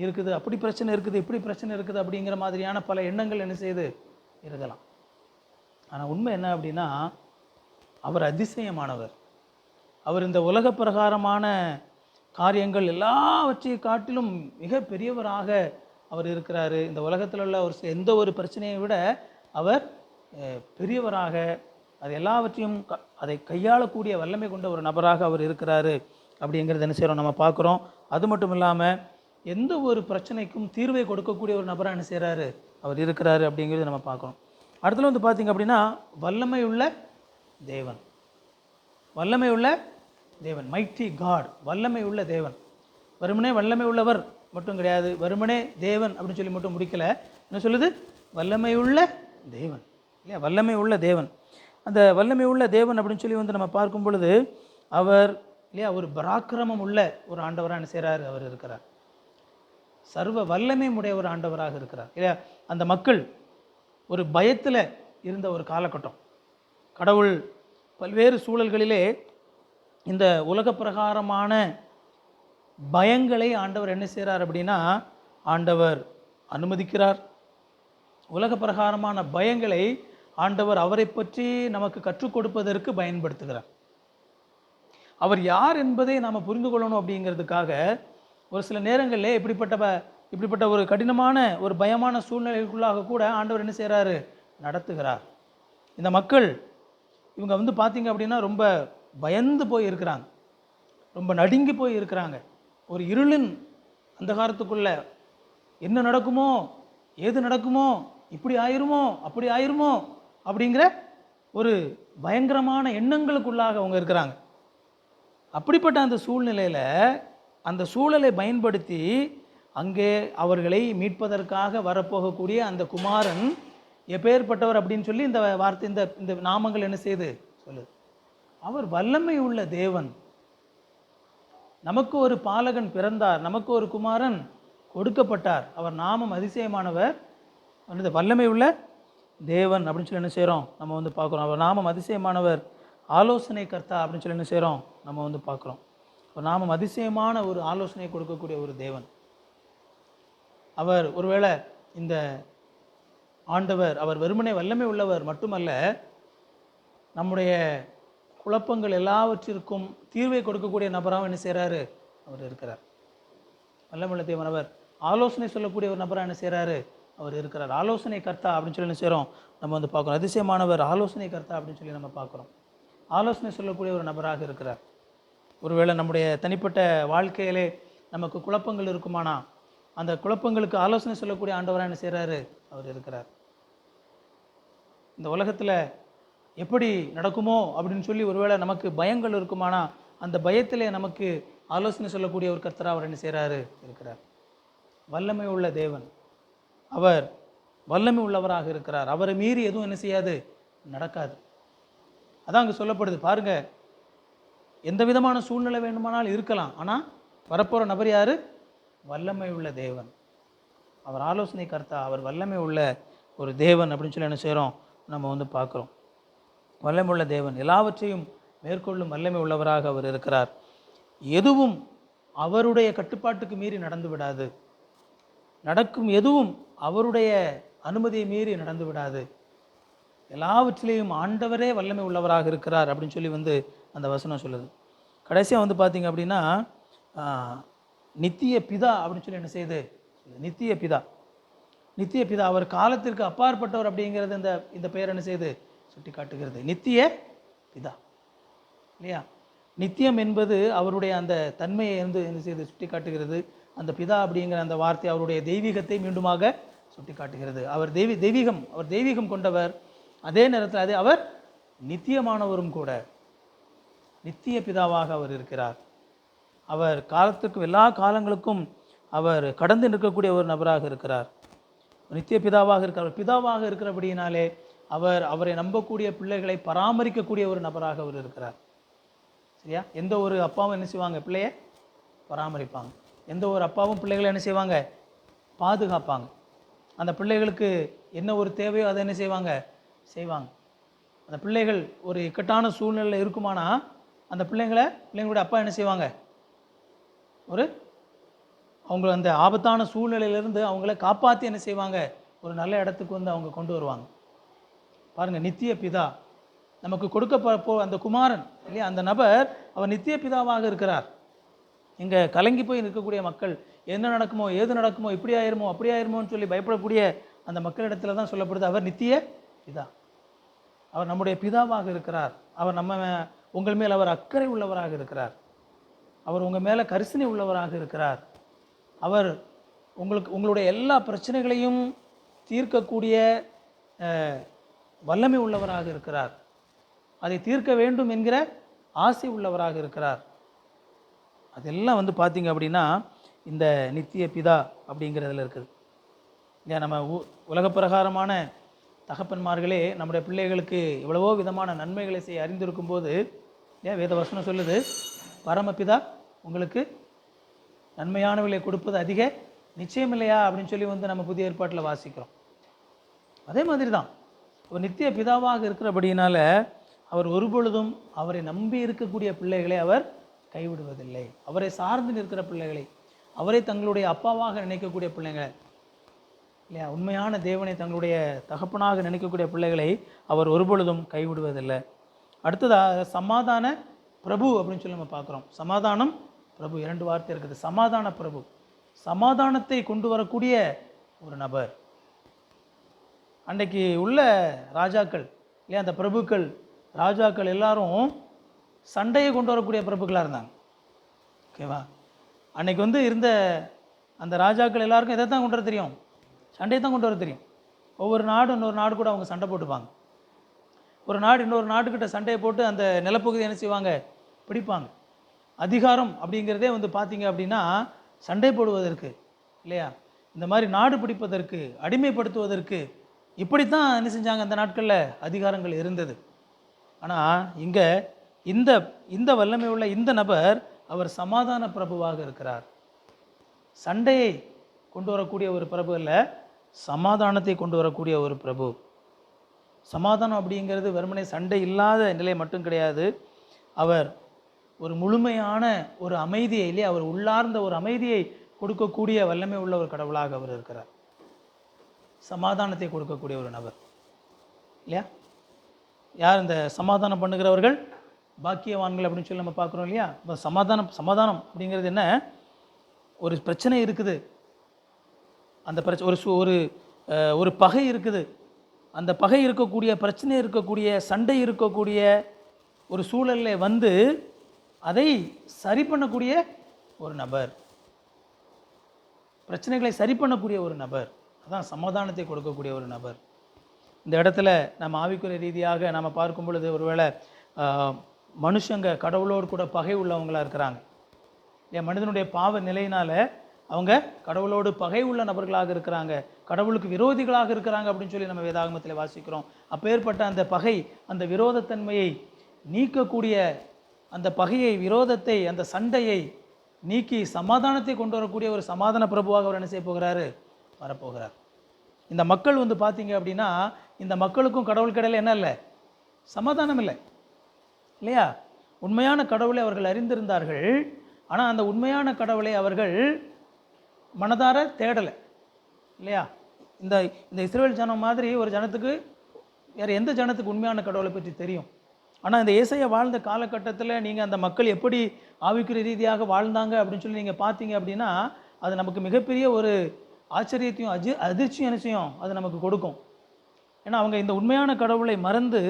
இருக்குது, அப்படி பிரச்சனை இருக்குது, இப்படி பிரச்சனை இருக்குது அப்படிங்கிற மாதிரியான பல எண்ணங்கள் என்ன செய்யுது இருக்கலாம். ஆனால் உண்மை என்ன அப்படின்னா அவர் அதிசயமானவர். அவர் இந்த உலக பிரகாரமான காரியங்கள் எல்லாவற்றை காட்டிலும் மிக பெரியவராக அவர் இருக்கிறாரு. இந்த உலகத்தில் உள்ள ஒரு எந்த ஒரு பிரச்சனையை விட அவர் பெரியவராக, அது எல்லாவற்றையும் அதை கையாளக்கூடிய வல்லமை கொண்ட ஒரு நபராக அவர் இருக்கிறாரு அப்படிங்கிறது என்ன செய்கிறோம் நம்ம பார்க்குறோம். அது மட்டும் இல்லாமல் எந்த ஒரு பிரச்சனைக்கும் தீர்வை கொடுக்கக்கூடிய ஒரு நபராக என்ன செய்கிறாரு, அவர் இருக்கிறாரு அப்படிங்கிறது நம்ம பார்க்குறோம். அடுத்தது வந்து பார்த்திங்க அப்படின்னா வல்லமை உள்ள தேவன். வல்லமை உள்ள தேவன், மைட்டி காட், வல்லமை உள்ள தேவன். வெறுமனே வல்லமை உள்ளவர் மட்டும் கிடையாது, வெறுமனே தேவன் அப்படின்னு சொல்லி மட்டும் முடிக்கலை. என்ன சொல்லுது? வல்லமை உள்ள தேவன் இல்லையா? வல்லமை உள்ள தேவன். அந்த வல்லமை உள்ள தேவன் அப்படின்னு சொல்லி வந்து நம்ம பார்க்கும் பொழுது அவர் இல்லையா ஒரு பராக்கிரமம் உள்ள ஒரு ஆண்டவராக என்ன செய்கிறார், அவர் இருக்கிறார். சர்வ வல்லமை உடைய ஒரு ஆண்டவராக இருக்கிறார் இல்லையா? அந்த மக்கள் ஒரு பயத்தில் இருந்த ஒரு காலகட்டம். கடவுள் பல்வேறு சூழல்களிலே இந்த உலக பிரகாரமான பயங்களை ஆண்டவர் என்ன செய்கிறார் அப்படின்னா ஆண்டவர் அனுமதிக்கிறார். உலக பிரகாரமான பயங்களை ஆண்டவர் அவரை பற்றி நமக்கு கற்றுக் கொடுப்பதற்கு பயன்படுத்துகிறார். அவர் யார் என்பதை நாம் புரிந்து கொள்ளணும் அப்படிங்கிறதுக்காக ஒரு சில நேரங்களில் இப்படிப்பட்ட ஒரு கடினமான ஒரு பயமான சூழ்நிலைக்குள்ளாக கூட ஆண்டவர் என்ன செய்கிறாரு, நடத்துகிறார். இந்த மக்கள் இவங்க வந்து பார்த்திங்க அப்படின்னா ரொம்ப பயந்து போய் இருக்கிறாங்க, ரொம்ப நடுங்கி போய் இருக்கிறாங்க. ஒரு இருளின் அந்தகாரத்துக்குள்ள என்ன நடக்குமோ, ஏது நடக்குமோ, இப்படி ஆயிருமோ, அப்படி ஆயிருமோ அப்படிங்கிற ஒரு பயங்கரமான எண்ணங்களுக்குள்ளாக அவங்க இருக்கிறாங்க. அப்படிப்பட்ட அந்த சூழ்நிலையில் அந்த சூழலை பயன்படுத்தி அங்கே அவர்களை மீட்பதற்காக வரப்போகக்கூடிய அந்த குமாரன் எப்பேற்பட்டவர் அப்படின்னு சொல்லி இந்த வார்த்தை, இந்த நாமங்கள் என்ன செய்யுது சொல்லுது. அவர் வல்லமை உள்ள தேவன். நமக்கு ஒரு பாலகன் பிறந்தார், நமக்கு ஒரு குமாரன் கொடுக்கப்பட்டார், அவர் நாமம் அதிசயமானவர், வல்லமை உள்ள தேவன் அப்படின்னு சொல்லி என்ன செய்கிறோம் நம்ம வந்து பார்க்குறோம். அவர் நாமம் அதிசயமானவர், ஆலோசனை கர்த்தா அப்படின்னு சொல்லி என்ன செய்கிறோம் நம்ம வந்து பார்க்குறோம். அவர் நாமம் அதிசயமான ஒரு ஆலோசனை கொடுக்கக்கூடிய ஒரு தேவன். அவர் ஒருவேளை இந்த ஆண்டவர் அவர் வெறுமனே வல்லமை உள்ளவர் மட்டுமல்ல, நம்முடைய குழப்பங்கள் எல்லாவற்றிற்கும் தீர்வை கொடுக்கக்கூடிய நபராகவும் என்ன செய்கிறாரு அவர் இருக்கிறார். வல்லமையுள்ள தேவன். அவர் ஆலோசனை சொல்லக்கூடிய ஒரு நபராக என்ன செய்கிறாரு அவர் இருக்கிறார். ஆலோசனை கர்த்தா அப்படின்னு சொல்லி என்ன செய்கிறோம் நம்ம வந்து பார்க்குறோம். அதிசயமானவர், ஆலோசனை கர்த்தா அப்படின்னு சொல்லி நம்ம பார்க்குறோம். ஆலோசனை சொல்லக்கூடிய ஒரு நபராக இருக்கிறார். ஒருவேளை நம்முடைய தனிப்பட்ட வாழ்க்கையிலே நமக்கு குழப்பங்கள் இருக்குமானா, அந்த குழப்பங்களுக்கு ஆலோசனை சொல்லக்கூடிய ஆண்டவராக என்ன செய்கிறாரு அவர் இருக்கிறார். இந்த உலகத்தில் எப்படி நடக்குமோ அப்படின்னு சொல்லி ஒருவேளை நமக்கு பயங்கள் இருக்குமானா, அந்த பயத்திலே நமக்கு ஆலோசனை சொல்லக்கூடிய ஒரு கர்த்தராக அவர் என்ன செய்கிறாரு இருக்கிறார். வல்லமை உள்ள தேவன். அவர் வல்லமை உள்ளவராக இருக்கிறார். அவரை மீறி எதுவும் என்ன செய்யாது, நடக்காது. அதான் அங்கே சொல்லப்படுது பாருங்க, எந்த விதமான சூழ்நிலை வேண்டுமானால் இருக்கலாம், ஆனால் வரப்போகிற நபர் யார்? வல்லமை உள்ள தேவன். அவர் ஆலோசனை கர்த்தா, அவர் வல்லமை உள்ள ஒரு தேவன் அப்படின்னு சொல்லி என்ன செய்கிறோம் நம்ம வந்து பார்க்குறோம். வல்லமை உள்ள தேவன், எல்லாவற்றையும் மேற்கொள்ளும் வல்லமை உள்ளவராக அவர் இருக்கிறார். எதுவும் அவருடைய கட்டுப்பாட்டுக்கு மீறி நடந்து விடாது. நடக்கும் எதுவும் அவருடைய அனுமதியை மீறி நடந்து விடாது. எல்லாவற்றிலேயும் ஆண்டவரே வல்லமை உள்ளவராக இருக்கிறார் அப்படின்னு சொல்லி வந்து அந்த வசனம் சொல்லுது. கடைசியாக வந்து பார்த்தீங்க அப்படின்னா, நித்திய பிதா அப்படின்னு சொல்லி என்ன செய்யுது, நித்திய பிதா. நித்திய பிதா அவர் காலத்திற்கு அப்பாற்பட்டவர் அப்படிங்கிறது இந்த பெயர் என்ன செய்யுது சுட்டி காட்டுகிறது. நித்திய பிதா இல்லையா? நித்தியம் என்பது அவருடைய அந்த தன்மையை என்ன செய்து சுட்டி காட்டுகிறது. அந்த பிதா அப்படிங்கிற அந்த வார்த்தை அவருடைய தெய்வீகத்தை மீண்டுமாக சுட்டி காட்டுகிறது. அவர் தெய்வீகம் கொண்டவர், அதே நேரத்தில் அவர் நித்தியமானவரும் கூட. நித்திய பிதாவாக அவர் இருக்கிறார். அவர் காலத்துக்கும் எல்லா காலங்களுக்கும் அவர் கடந்து நிற்கக்கூடிய ஒரு நபராக இருக்கிறார். நித்திய பிதாவாக இருக்கிறார். பிதாவாக இருக்கிறபடியினாலே அவரை நம்பக்கூடிய பிள்ளைகளை பராமரிக்கக்கூடிய ஒரு நபராக அவர் இருக்கிறார். சரியா? எந்த ஒரு அப்பாவும் என்ன செய்வாங்க, பிள்ளையை பராமரிப்பாங்க. எந்த ஒரு அப்பாவும் பிள்ளைகளை என்ன செய்வாங்க, பாதுகாப்பாங்க. அந்த பிள்ளைகளுக்கு என்ன ஒரு தேவையோ அதை என்ன செய்வாங்க. அந்த பிள்ளைகள் ஒரு இக்கட்டான சூழ்நிலையில் இருக்குமானா, அந்த பிள்ளைங்களுடைய அப்பா என்ன செய்வாங்க, அவங்க அந்த ஆபத்தான சூழ்நிலையிலிருந்து அவங்கள காப்பாற்றி என்ன செய்வாங்க, ஒரு நல்ல இடத்துக்கு வந்து அவங்க கொண்டு வருவாங்க. பாருங்கள், நித்திய பிதா நமக்கு கொடுக்க அந்த குமாரன் இல்லையா, அந்த நபர் அவர் நித்திய பிதாவாக இருக்கிறார். இங்கே கலங்கி போய் நிற்கக்கூடிய மக்கள், என்ன நடக்குமோ ஏது நடக்குமோ, இப்படி ஆயிருமோ அப்படி ஆயிருமோன்னு சொல்லி பயப்படக்கூடிய அந்த மக்களிடத்தில் தான் சொல்லப்படுது அவர் நித்திய பிதா. அவர் நம்முடைய பிதாவாக இருக்கிறார். அவர் உங்கள் மேல் அவர் அக்கறை உள்ளவராக இருக்கிறார். அவர் உங்கள் மேலே கரிசனை உள்ளவராக இருக்கிறார். அவர் உங்களுடைய எல்லா பிரச்சனைகளையும் தீர்க்கக்கூடிய வல்லமை உள்ளவராக இருக்கிறார். அதை தீர்க்க வேண்டும் என்கிற ஆசை உள்ளவராக இருக்கிறார். அதெல்லாம் வந்து பார்த்தீங்க அப்படின்னா இந்த நித்திய பிதா அப்படிங்கிறதுல இருக்குது. ஏன் நம்ம உலக பிரகாரமான தகப்பன்மார்களே நம்முடைய பிள்ளைகளுக்கு எவ்வளவோ விதமான நன்மைகளை செய்ய அறிந்திருக்கும் போது, ஏன் வேத வசனம் சொல்லுது, பரமபிதா உங்களுக்கு நன்மையானவர்களை கொடுப்பது அதிக நிச்சயம் இல்லையா அப்படின்னு சொல்லி வந்து நம்ம புதிய ஏற்பாட்டில் வாசிக்கிறோம். அதே மாதிரி தான் ஒரு நித்திய பிதாவாக இருக்கிறபடியினால அவர் ஒருபொழுதும் அவரை நம்பி இருக்கக்கூடிய பிள்ளைகளை அவர் கைவிடுவதில்லை. அவரை சார்ந்து நிற்கிற பிள்ளைகளை, அவரை தங்களுடைய அப்பாவாக நினைக்கக்கூடிய பிள்ளைகளை இல்லையா, உண்மையான தேவனை தங்களுடைய தகப்பனாக நினைக்கக்கூடிய பிள்ளைகளை அவர் ஒருபொழுதும் கைவிடுவதில்லை. அடுத்ததாக சமாதான பிரபு அப்படின்னு சொல்லி நம்ம பார்க்குறோம். சமாதானம் பிரபு, 2 வார்த்தை இருக்குது. சமாதான பிரபு, சமாதானத்தை கொண்டு வரக்கூடிய ஒரு நபர். அன்றைக்கு உள்ள ராஜாக்கள் இல்லையா, அந்த பிரபுக்கள் ராஜாக்கள் எல்லாரும் சண்டையை கொண்டு வரக்கூடிய பிரபுக்களாக இருந்தாங்க. ஓகேவா? அன்னைக்கு வந்து இருந்த அந்த ராஜாக்கள் எல்லாருக்கும் எதை தான் கொண்டு வர தெரியும், சண்டையை தான் கொண்டு வர தெரியும். ஒவ்வொரு நாடு இன்னொரு நாடு கூட அவங்க சண்டை போட்டுப்பாங்க. ஒரு நாடு இன்னொரு நாட்டுக்கிட்ட சண்டையை போட்டு அந்த நிலப்பகுதியை என்ன செய்வாங்க, பிடிப்பாங்க. அதிகாரம் அப்படிங்கிறதே வந்து பார்த்தீங்க அப்படின்னா சண்டை போடுவதற்கு இல்லையா, இந்த மாதிரி நாடு பிடிப்பதற்கு, அடிமைப்படுத்துவதற்கு, இப்படித்தான் என்ன செஞ்சாங்க அந்த நாட்களில் அதிகாரங்கள் இருந்தது. ஆனால் இங்கே இந்த இந்த வல்லமை உள்ள இந்த நபர் அவர் சமாதான பிரபுவாக இருக்கிறார். சண்டையை கொண்டு வரக்கூடிய ஒரு பிரபு அல்ல, சமாதானத்தை கொண்டு வரக்கூடிய ஒரு பிரபு. சமாதானம் அப்படிங்கிறது வெறுமனே சண்டை இல்லாத நிலை மட்டும் கிடையாது. அவர் ஒரு முழுமையான ஒரு அமைதியை, இல்லையா, அவர் உள்ளார்ந்த ஒரு அமைதியை கொடுக்கக்கூடிய வல்லமை உள்ள ஒரு கடவுளாக அவர் இருக்கிறார். சமாதானத்தை கொடுக்கக்கூடிய ஒரு நபர், இல்லையா? யார் இந்த சமாதானம் பண்ணுகிறவர்கள்? பாக்கியவான்கள் அப்படின்னு சொல்லி நம்ம பார்க்குறோம், இல்லையா? இப்போ சமாதானம் அப்படிங்கிறது என்ன? ஒரு பிரச்சனை இருக்குது, அந்த ஒரு ஒரு பகை இருக்குது, அந்த பகை இருக்கக்கூடிய, பிரச்சனை இருக்கக்கூடிய, சண்டை இருக்கக்கூடிய ஒரு சூழலில் வந்து அதை சரி பண்ணக்கூடிய ஒரு நபர், பிரச்சனைகளை சரி பண்ணக்கூடிய ஒரு நபர், அதான் சமாதானத்தை கொடுக்கக்கூடிய ஒரு நபர். இந்த இடத்துல நம்ம ஆவிக்குரிய ரீதியாக நாம் பார்க்கும் பொழுது ஒருவேளை மனுஷங்க கடவுளோடு கூட பகை உள்ளவங்களாக இருக்கிறாங்க. என் மனிதனுடைய பாவ நிலையினால் அவங்க கடவுளோடு பகை உள்ள நபர்களாக இருக்கிறாங்க, கடவுளுக்கு விரோதிகளாக இருக்கிறாங்க அப்படின்னு சொல்லி நம்ம வேதாகமத்தில் வாசிக்கிறோம். அப்பேற்பட்ட அந்த பகை, அந்த விரோதத்தன்மையை நீக்கக்கூடிய, அந்த பகையை, விரோதத்தை, அந்த சண்டையை நீக்கி சமாதானத்தை கொண்டு வரக்கூடிய ஒரு சமாதான பிரபுவாக அவர் என்ன செய்ய போகிறாரு? வரப்போகிறார். இந்த மக்கள் வந்து பார்த்தீங்க அப்படின்னா, இந்த மக்களுக்கும் கடவுள் கடையில் என்ன இல்லை? சமாதானம் இல்லை, இல்லையா? உண்மையான கடவுளை அவர்கள் அறிந்திருந்தார்கள், ஆனால் அந்த உண்மையான கடவுளை அவர்கள் மனதார தேடலை, இல்லையா? இந்த இந்த இஸ்ரவேல் ஜனம் மாதிரி ஒரு ஜனத்துக்கு, வேறு எந்த ஜனத்துக்கு உண்மையான கடவுளை பற்றி தெரியும்? ஆனால் இந்த ஏசாயா வாழ்ந்த காலகட்டத்தில் நீங்கள் அந்த மக்கள் எப்படி ஆவிக்குரிய ரீதியாக வாழ்ந்தாங்க அப்படின்னு சொல்லி நீங்கள் பார்த்தீங்க அப்படின்னா, அது நமக்கு மிகப்பெரிய ஒரு ஆச்சரியத்தையும் அதிர்ச்சியும் என்ன செய்யும்? அது நமக்கு கொடுக்கும். ஏன்னா அவங்க இந்த உண்மையான கடவுளை மறந்து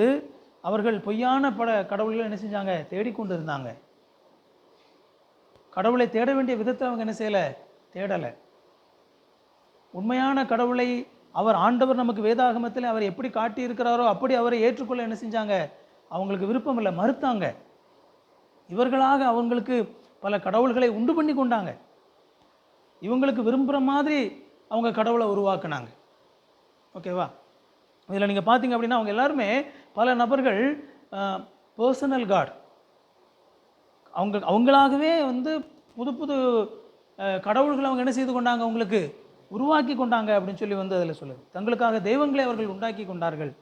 அவர்கள் பொய்யான கடவுள்களை என்ன செஞ்சாங்க? தேடிக்கொண்டு இருந்தாங்க. கடவுளை தேட வேண்டிய விதத்தில் அவங்க என்ன செய்யலை? தேடலை. உண்மையான கடவுளை அவர் ஆண்டவர் நமக்கு வேதாகமத்தில் அவர் எப்படி காட்டியிருக்கிறாரோ அப்படி அவரை ஏற்றுக்கொள்ள என்ன செஞ்சாங்க? அவங்களுக்கு விருப்பம் இல்லை, மறுத்தாங்க. இவர்களாக அவங்களுக்கு பல கடவுள்களை உண்டு பண்ணி கொண்டாங்க. இவங்களுக்கு விரும்புகிற மாதிரி அவங்க கடவுளை உருவாக்குனாங்க. ஓகேவா? இதில் நீங்கள் பார்த்தீங்க அப்படின்னா அவங்க எல்லாருமே பல நபர்கள் பர்சனல் காட், அவங்களாகவே வந்து புது புது கடவுள்களை அவங்க என்ன செய்து கொண்டாங்க? அவங்களுக்கு உருவாக்கி கொண்டாங்க அப்படின்னு சொல்லி வந்து அதில் சொல்லுது. தங்களுக்காக தெய்வங்களை அவர்கள் உண்டாக்கி கொண்டார்கள்.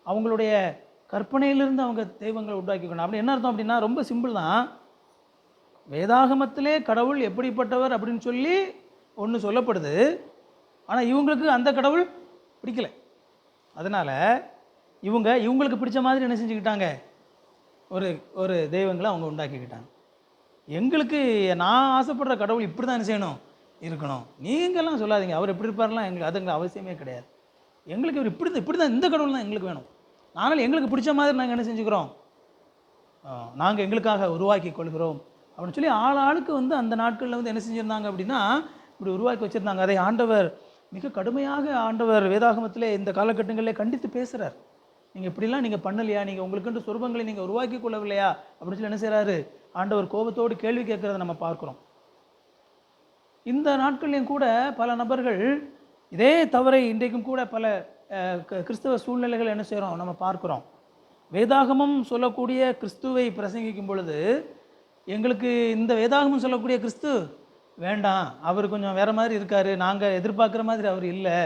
அவங்களுடைய கற்பனையிலிருந்து அவங்க தெய்வங்களை உண்டாக்கி கொண்டாங்க. அப்படி என்ன அர்த்தம் அப்படின்னா, ரொம்ப சிம்பிள் தான். வேதாகமத்திலே கடவுள் எப்படிப்பட்டவர் அப்படின்னு சொல்லி ஒன்று சொல்லப்படுது, ஆனால் இவங்களுக்கு அந்த கடவுள் பிடிக்கலை. அதனால் இவங்களுக்கு பிடிச்ச மாதிரி என்ன செஞ்சுக்கிட்டாங்க? ஒரு தெய்வங்களை அவங்க உண்டாக்கிக்கிட்டாங்க. எங்களுக்கு நான் ஆசைப்படுற கடவுள் இப்படி தான் என்ன செய்யணும்? இருக்கணும். நீங்கள்லாம் சொல்லாதீங்க அவர் எப்படி இருப்பார்லாம், எங்களுக்கு அதுங்க அவசியமே கிடையாது. எங்களுக்கு இவர் இப்படி தான், இந்த கடவுள் தான் எங்களுக்கு வேணும். ஆனால் எங்களுக்கு பிடிச்ச மாதிரி நாங்கள் என்ன செஞ்சுக்கிறோம்? நாங்கள் எங்களுக்காக உருவாக்கி கொள்கிறோம் அப்படின்னு சொல்லி ஆளுக்கு வந்து அந்த நாட்களில் வந்து என்ன செஞ்சுருந்தாங்க அப்படின்னா, இப்படி உருவாக்கி வச்சுருந்தாங்க. அதை ஆண்டவர் மிக கடுமையாக ஆண்டவர் வேதாகமத்திலே இந்த காலகட்டங்களிலே கண்டித்து பேசுகிறார். நீங்கள் இப்படிலாம் நீங்கள் பண்ணலையா? நீங்கள் உங்களுக்குன்ற சொருபங்களை நீங்கள் உருவாக்கி கொள்ளவில்லையா அப்படின்னு சொல்லி என்ன செய்கிறாரு? ஆண்டவர் கோபத்தோடு கேள்வி கேட்குறத நம்ம பார்க்குறோம். இந்த நாட்கள்லையும் கூட பல நபர்கள் இதே தவறை இன்றைக்கும் கூட பல கிறிஸ்தவ சூழ்நிலைகள் என்ன செய்கிறோம்? நம்ம பார்க்குறோம். வேதாகமம் சொல்லக்கூடிய கிறிஸ்துவை பிரசங்கிக்கும் பொழுது எங்களுக்கு இந்த வேதாகமம் சொல்லக்கூடிய கிறிஸ்து வேண்டாம், அவர் கொஞ்சம் வேறு மாதிரி இருக்கார், நாங்கள் எதிர்பார்க்குற மாதிரி அவர் இல்லை,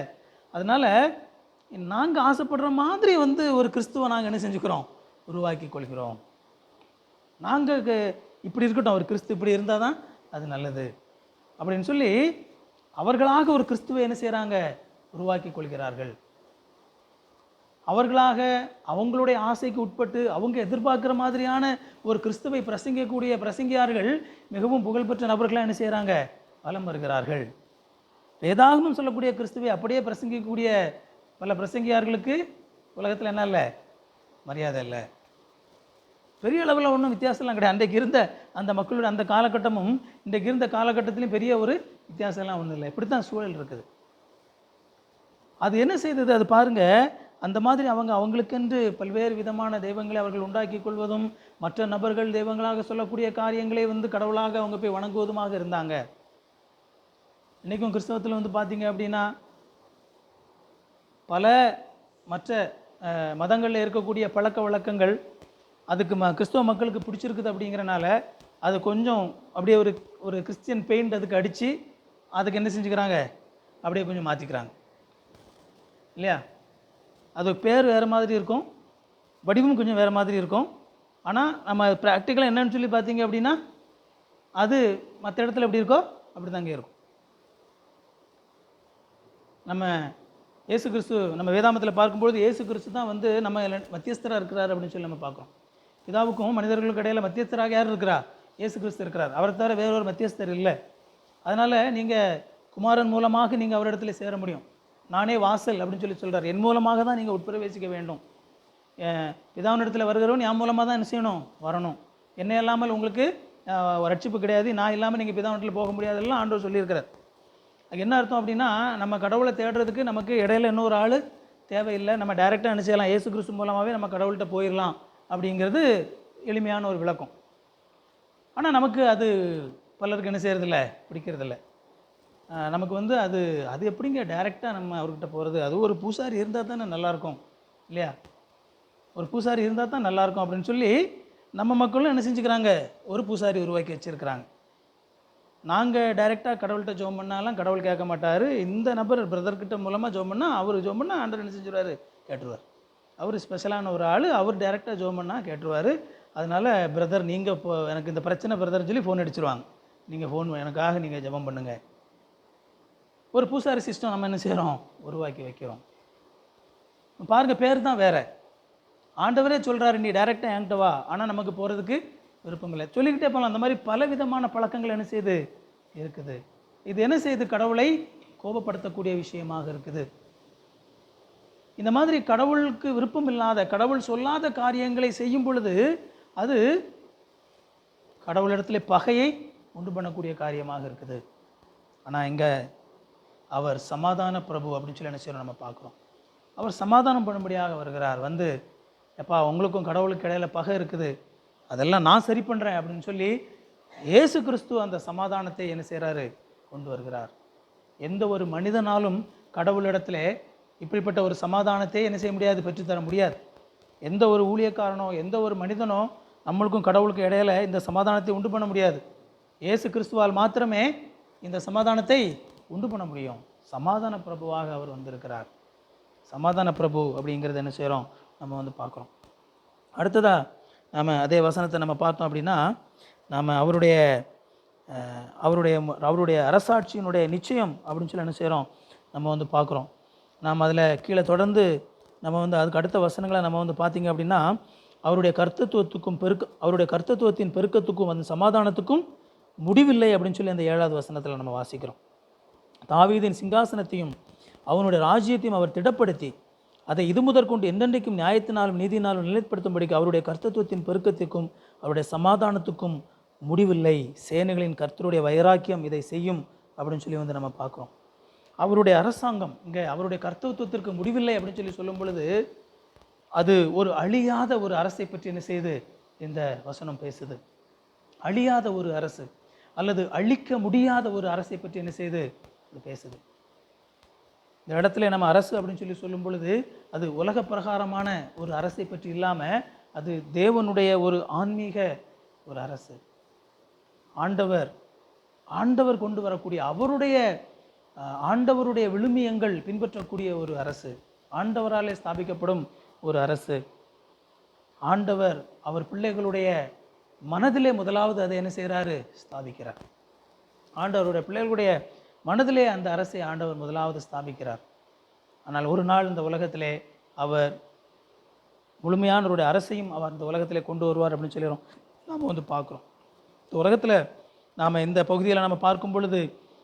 அதனால் நாங்கள் ஆசைப்படுற மாதிரி வந்து ஒரு கிறிஸ்துவை நாங்கள் என்ன செஞ்சுக்கிறோம்? உருவாக்கி கொள்கிறோம். நாங்கள் இப்படி இருக்கட்டும், ஒரு கிறிஸ்து இப்படி இருந்தால் தான் அது நல்லது அப்படின்னு சொல்லி அவர்களாக ஒரு கிறிஸ்துவை என்ன செய்கிறாங்க? உருவாக்கி கொள்கிறார்கள். அவர்களாக அவங்களுடைய ஆசைக்கு உட்பட்டு அவங்க எதிர்பார்க்குற மாதிரியான ஒரு கிறிஸ்துவை பிரசங்கக்கூடிய பிரசங்கியார்கள் மிகவும் புகழ்பெற்ற நபர்களாக என்ன செய்கிறாங்க? வலம் வருகிறார்கள். வேதாகமம் சொல்லக்கூடிய கிறிஸ்துவை அப்படியே பிரசங்கிக்கக்கூடிய பல பிரசங்கியார்களுக்கு உலகத்தில் என்ன இல்லை? மரியாதை இல்லை. பெரிய அளவில் ஒன்றும் வித்தியாசம்லாம் கிடையாது. அன்றைக்கு இருந்த அந்த மக்களுடைய அந்த காலகட்டமும் இன்றைக்கு இருந்த காலகட்டத்திலையும் பெரிய ஒரு வித்தியாசம்லாம் ஒன்றும் இல்லை. இப்படி தான் சூழல் இருக்குது. அது என்ன செய்தது? அது பாருங்கள், அந்த மாதிரி அவங்களுக்கென்று பல்வேறு விதமான தெய்வங்களை அவர்கள் உண்டாக்கி கொள்வதும் மற்ற நபர்கள் தெய்வங்களாக சொல்லக்கூடிய காரியங்களை வந்து கடவுளாக அவங்க போய் வணங்குவதுமாக இருந்தாங்க. இன்றைக்கும் கிறிஸ்தவத்தில் வந்து பார்த்தீங்க அப்படின்னா பல மற்ற மதங்களில் இருக்கக்கூடிய பழக்க வழக்கங்கள் அதுக்கு கிறிஸ்தவ மக்களுக்கு பிடிச்சிருக்குது அப்படிங்கிறனால அது கொஞ்சம் அப்படியே ஒரு ஒரு கிறிஸ்டியன் பெயிண்ட் அதுக்கு அடித்து அதுக்கு என்ன செஞ்சுக்கிறாங்க, அப்படியே கொஞ்சம் மாற்றிக்கிறாங்க இல்லையா. அது பேர் வேறு மாதிரி இருக்கும், வடிவம் கொஞ்சம் வேறு மாதிரி இருக்கும். ஆனால் நம்ம ப்ராக்டிக்கலாக என்னன்னு சொல்லி பார்த்தீங்க அப்படின்னா அது மற்ற இடத்துல எப்படி இருக்கோ அப்படி தாங்க இருக்கும். நம்ம இயேசு கிறிஸ்து நம்ம வேதாமத்தில் பார்க்கும்பொழுது இயேசு கிறிஸ்து தான் வந்து நம்ம மத்தியஸ்தராக இருக்கிறார் அப்படின்னு சொல்லி நம்ம பார்க்குறோம். பிதாவுக்கும் மனிதர்களுக்கு இடையில் மத்தியஸ்தராக யார் இருக்கிறா, இயேசு கிறிஸ்து இருக்கிறார். அவரை தவிர வேறொரு மத்தியஸ்தர் இல்லை. அதனால் நீங்கள் குமாரன் மூலமாக நீங்கள் அவரிடத்துல சேர முடியும். நானே வாசல் அப்படின்னு சொல்லி சொல்கிறார். என் மூலமாக தான் நீங்கள் உட்பிரவேசிக்க வேண்டும். பிதாவினிடத்தில் வருகிறவன் என் மூலமாக தான் என்ன செய்யணும், வரணும். என்னை இல்லாமல் உங்களுக்கு ரட்சிப்பு கிடையாது, நான் இல்லாமல் நீங்கள் பிதாவினிடத்தில் போக முடியாதெல்லாம் ஆண்டவர் சொல்லியிருக்கிறார். அது என்ன அர்த்தம் அப்படின்னா நம்ம கடவுளை தேடுறதுக்கு நமக்கு இடையில இன்னொரு ஆள் தேவையில்லை. நம்ம டைரெக்டாக என்ன செய்யலாம், இயேசு கிறிஸ்து மூலமாகவே நம்ம கடவுள்கிட்ட போயிடலாம் அப்படிங்கிறது எளிமையான ஒரு விளக்கம். ஆனால் நமக்கு அது பலருக்கு என்ன செய்கிறதில்ல, பிடிக்கிறதில்ல. நமக்கு வந்து அது அது எப்படிங்க டைரெக்டாக நம்ம அவர்கிட்ட போகிறது, அது ஒரு பூசாரி இருந்தால் தானே நல்லாயிருக்கும் இல்லையா, ஒரு பூசாரி இருந்தால் தான் நல்லாயிருக்கும் அப்படின்னு சொல்லி நம்ம மக்களும் என்ன செஞ்சுக்கிறாங்க, ஒரு பூசாரி உருவாக்கி வச்சுருக்கிறாங்க. நாங்கள் டைரெக்டாக கடவுள்கிட்ட ஜோம் பண்ணாலும் கடவுள் கேட்க மாட்டார். இந்த நபர் பிரதர்கிட்ட மூலமாக ஜோம் பண்ணால் அவர் ஜோம் பண்ணால் ஆண்டவர் என்ன செஞ்சுருவார், கேட்டுருவார். அவர் ஸ்பெஷலான ஒரு ஆள், அவர் டைரெக்டாக ஜோம் பண்ணால் கேட்டுருவார். அதனால் பிரதர் நீங்கள் இப்போ எனக்கு இந்த பிரச்சனை பிரதர்னு சொல்லி ஃபோன் அடிச்சிருவாங்க. நீங்கள் ஃபோன் எனக்காக நீங்கள் ஜெபம் பண்ணுங்கள். ஒரு பூசாரி சிஸ்டம் நம்ம என்ன செய்கிறோம், உருவாக்கி வைக்கிறோம். பாருங்கள், பேர் தான் வேறு. ஆண்டவரே சொல்கிறாரு நீ டைரெக்டாக என்கிட்ட வா, ஆனால் நமக்கு போகிறதுக்கு விருப்பம் இல்லை. சொல்லிக்கிட்டே போகலாம். அந்த மாதிரி பல விதமான பழக்கங்கள் என்ன செய்யுது இருக்குது. இது என்ன செய்யுது, கடவுளை கோபப்படுத்தக்கூடிய விஷயமாக இருக்குது. இந்த மாதிரி கடவுளுக்கு விருப்பம் இல்லாத, கடவுள் சொல்லாத காரியங்களை செய்யும் பொழுது அது கடவுளிடத்தில் பகையை உண்டு பண்ணக்கூடிய காரியமாக இருக்குது. ஆனால் இங்கே அவர் சமாதான பிரபு அப்படின்னு சொல்லி என்ன செய்யறோம் நம்ம பார்க்குறோம். அவர் சமாதானம் பண்ணும்படியாக வருகிறார். வந்து எப்பா உங்களுக்கும் கடவுளுக்கு இடையில பகை இருக்குது, அதெல்லாம் நான் சரி பண்ணுறேன் அப்படின்னு சொல்லி இயேசு கிறிஸ்து அந்த சமாதானத்தை என்ன செய்கிறாரு, கொண்டு வருகிறார். எந்த ஒரு மனிதனாலும் கடவுளிடத்தில் இப்படிப்பட்ட ஒரு சமாதானத்தை என்ன செய்ய முடியாது, பெற்றுத்தர முடியாது. எந்த ஒரு ஊழியக்காரனோ எந்த ஒரு மனிதனோ நம்மளுக்கும் கடவுளுக்கு இடையில இந்த சமாதானத்தை உண்டு பண்ண முடியாது. இயேசு கிறிஸ்துவால் மாத்திரமே இந்த சமாதானத்தை உண்டு பண்ண முடியும். சமாதான பிரபுவாக அவர் வந்திருக்கிறார். சமாதான பிரபு அப்படிங்கிறது என்ன செய்கிறோம், நம்ம வந்து பார்க்குறோம். அடுத்ததாக நம்ம அதே வசனத்தை நம்ம பார்த்தோம் அப்படின்னா நாம் அவருடைய அரசாட்சியினுடைய நிச்சயம் அப்படின்னு சொல்லி என்ன செய்கிறோம், நம்ம வந்து பார்க்குறோம். நாம் அதில் கீழே தொடர்ந்து நம்ம வந்து அதுக்கு அடுத்த வசனங்களை நம்ம வந்து பார்த்திங்க அப்படின்னா அவருடைய கர்த்தத்துவத்தின் பெருக்கத்துக்கும் அந்த சமாதானத்துக்கும் முடிவில்லை அப்படின்னு சொல்லி அந்த 7வது வசனத்தில் நம்ம வாசிக்கிறோம். தாவீதின் சிங்காசனத்தையும் அவனுடைய ராஜ்யத்தையும் அவர் திடப்படுத்தி அதை இது முதற்கொண்டு என்றென்றைக்கும் நியாயத்தினாலும் நீதியினாலும் நிலைப்படுத்தும்படிக்கு அவருடைய கர்த்தத்துவத்தின் பெருக்கத்திற்கும் அவருடைய சமாதானத்துக்கும் முடிவில்லை. சேனைகளின் கர்த்தருடைய வைராக்கியம் இதை செய்யும் அப்படின்னு சொல்லி வந்து நம்ம பார்க்குறோம். அவருடைய அரசாங்கம் இங்கே அவருடைய கர்த்தத்துவத்திற்கு முடிவில்லை அப்படின்னு சொல்லி சொல்லும் பொழுது அது ஒரு அழியாத ஒரு அரசை பற்றி என்ன செய்யுது இந்த வசனம் பேசுது. அழியாத ஒரு அரசு அல்லது அழிக்க முடியாத ஒரு அரசை பற்றி என்ன செய்யுது இது பேசுது. இந்த இடத்துல நம்ம அரசு அப்படின்னு சொல்லி சொல்லும் பொழுது அது உலக பிரகாரமான ஒரு அரசை பற்றி இல்லாமல் அது தேவனுடைய ஒரு ஆன்மீக ஒரு அரசு. ஆண்டவர் கொண்டு வரக்கூடிய ஆண்டவருடைய விழுமியங்கள் பின்பற்றக்கூடிய ஒரு அரசு, ஆண்டவராலே ஸ்தாபிக்கப்படும் ஒரு அரசு. ஆண்டவர் அவர் பிள்ளைகளுடைய மனதிலே முதலாவது அதை என்ன செய்கிறாரு, ஸ்தாபிக்கிறார். ஆண்டவருடைய பிள்ளைகளுடைய மனதிலே அந்த அரசை ஆண்டவர் முதலாவது ஸ்தாபிக்கிறார். ஆனால் ஒரு நாள் இந்த உலகத்திலே அவர் முழுமையானவருடைய அரசையும் அவர் இந்த உலகத்திலே கொண்டு வருவார் அப்படின்னு சொல்லிடுறோம். நாம் வந்து பார்க்குறோம். இந்த உலகத்தில் நாம் இந்த பகுதியில் நம்ம பார்க்கும் பொழுது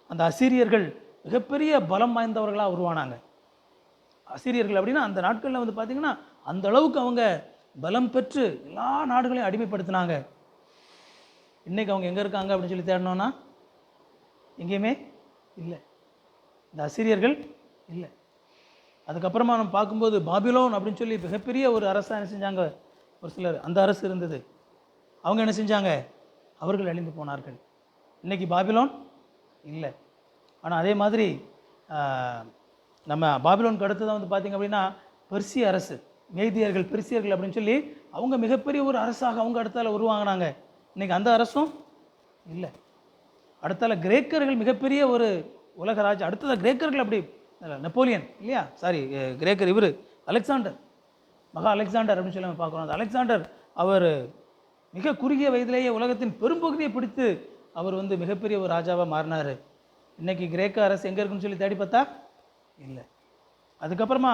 அந்த அசீரியர்கள் மிகப்பெரிய பலம் வாய்ந்தவர்களாக உருவானாங்க. அசீரியர்கள் அப்படின்னா அந்த நாட்களில் வந்து பார்த்திங்கன்னா அந்த அளவுக்கு அவங்க பலம் பெற்று எல்லா நாடுகளையும் அடிமைப்படுத்தினாங்க. இன்றைக்கி அவங்க எங்கே இருக்காங்க அப்படின்னு சொல்லி தேடணும்னா எங்கேயுமே இல்லை, இந்த அசீரியர்கள் இல்லை. அதுக்கப்புறமா நம்ம பார்க்கும்போது பாபிலோன் அப்படின்னு சொல்லி மிகப்பெரிய ஒரு அரசை என்ன செஞ்சாங்க, ஒரு சிலர் அந்த அரசு இருந்தது. அவங்க என்ன செஞ்சாங்க, அவர்கள் அழிந்து போனார்கள். இன்றைக்கி பாபிலோன் இல்லை. ஆனால் அதே மாதிரி நம்ம பாபிலோனுக்கு அடுத்து தான் வந்து பார்த்திங்க அப்படின்னா பெர்சிய அரசு. மேதியர்கள், பெர்சியர்கள் அப்படின்னு சொல்லி அவங்க மிகப்பெரிய ஒரு அரசாக அவங்க அடுத்தால உருவாங்கினாங்க. இன்னைக்கு அந்த அரசும் இல்லை. அடுத்தால கிரேக்கர்கள் மிகப்பெரிய ஒரு உலக ராஜ்யம். அடுத்தது கிரேக்கர்கள் அப்படி நெப்போலியன் இல்லையா, சாரி கிரேக்கர் இவர் அலெக்சாண்டர், மகா அலெக்சாண்டர் அப்படின்னு சொல்லி நம்ம பார்க்குறோம். அந்த அலெக்சாண்டர் அவர் மிக குறுகிய வயதிலேயே உலகத்தின் பெரும்பகுதியை பிடித்து அவர் வந்து மிகப்பெரிய ஒரு ராஜாவாக மாறினார். இன்னைக்கு கிரேக்க அரசு எங்கே இருக்குன்னு சொல்லி தேடி பார்த்தா இல்லை. அதுக்கப்புறமா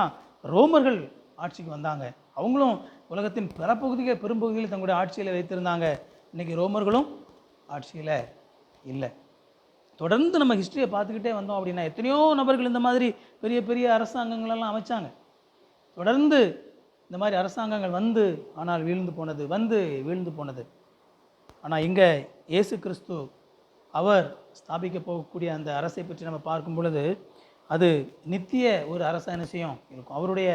ரோமர்கள் ஆட்சிக்கு வந்தாங்க. அவங்களும் உலகத்தின் பெரும்பகுதியில் தங்களுடைய ஆட்சியில் வைத்திருந்தாங்க. இன்னைக்கு ரோமர்களும் ஆட்சியில் இல்லை. தொடர்ந்து நம்ம ஹிஸ்ட்ரியை பார்த்துக்கிட்டே வந்தோம் அப்படின்னா எத்தனையோ நபர்கள் இந்த மாதிரி பெரிய பெரிய அரசாங்கங்களெல்லாம் அமைச்சாங்க. தொடர்ந்து இந்த மாதிரி அரசாங்கங்கள் வந்து ஆனால் வீழ்ந்து போனது. ஆனால் இங்கே இயேசு கிறிஸ்து அவர் ஸ்தாபிக்க போகக்கூடிய அந்த அரசை பற்றி நம்ம பார்க்கும் பொழுது அது நித்திய ஒரு அரசாங்க செய்யும் இருக்கும். அவருடைய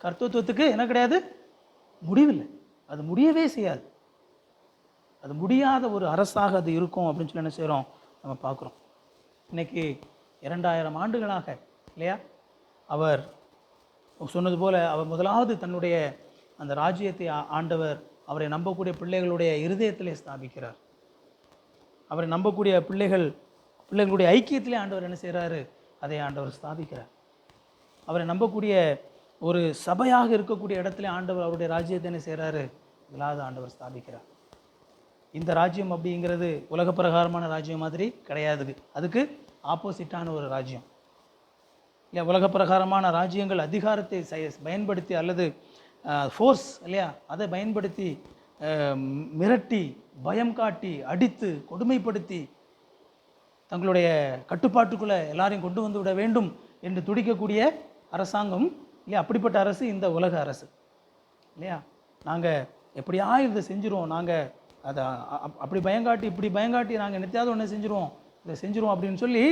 கர்த்தத்துவத்துக்கு என்ன கிடையாது, முடிவில்லை. அது முடியவே செய்யாது. அது முடியாத ஒரு அரசாக அது இருக்கும் அப்படின்னு சொல்லி என்ன செய்கிறோம் நம்ம பார்க்குறோம். இன்னைக்கு 2000 ஆண்டுகளாக இல்லையா, அவர் சொன்னது போல் அவர் முதலாவது தன்னுடைய அந்த ராஜ்யத்தை ஆண்டவர் அவரை நம்பக்கூடிய பிள்ளைகளுடைய இருதயத்திலே ஸ்தாபிக்கிறார். அவரை நம்பக்கூடிய பிள்ளைகளுடைய ஐக்கியத்திலே ஆண்டவர் என்ன செய்கிறாரு, அதை ஆண்டவர் ஸ்தாபிக்கிறார். அவரை நம்பக்கூடிய ஒரு சபையாக இருக்கக்கூடிய இடத்துல ஆண்டவர் அவருடைய ராஜ்யத்தை என்ன செய்கிறாரு, முதலாவது ஆண்டவர் ஸ்தாபிக்கிறார். இந்த ராஜ்யம் அப்படிங்கிறது உலக பிரகாரமான ராஜ்யம் மாதிரி கிடையாது. அதுக்கு ஆப்போசிட்டான ஒரு ராஜ்யம் இல்லையா. உலக பிரகாரமான ராஜ்யங்கள் அதிகாரத்தை பயன்படுத்தி அல்லது ஃபோர்ஸ் இல்லையா, அதை பயன்படுத்தி மிரட்டி, பயம் காட்டி, அடித்து, கொடுமைப்படுத்தி தங்களுடைய கட்டுப்பாட்டுக்குள்ளே எல்லாரையும் கொண்டு வந்து விட வேண்டும் என்று துடிக்கக்கூடிய அரசாங்கம் இல்லையா. அப்படிப்பட்ட அரசு இந்த உலக அரசு இல்லையா. நாங்கள் எப்படியா இதை செஞ்சுருவோம், நாங்கள் அதை அப்படி பயங்காட்டி இப்படி பயங்காட்டி நாங்கள் நித்தியாவது ஒன்று இதை செஞ்சுருவோம் அப்படின்னு சொல்லி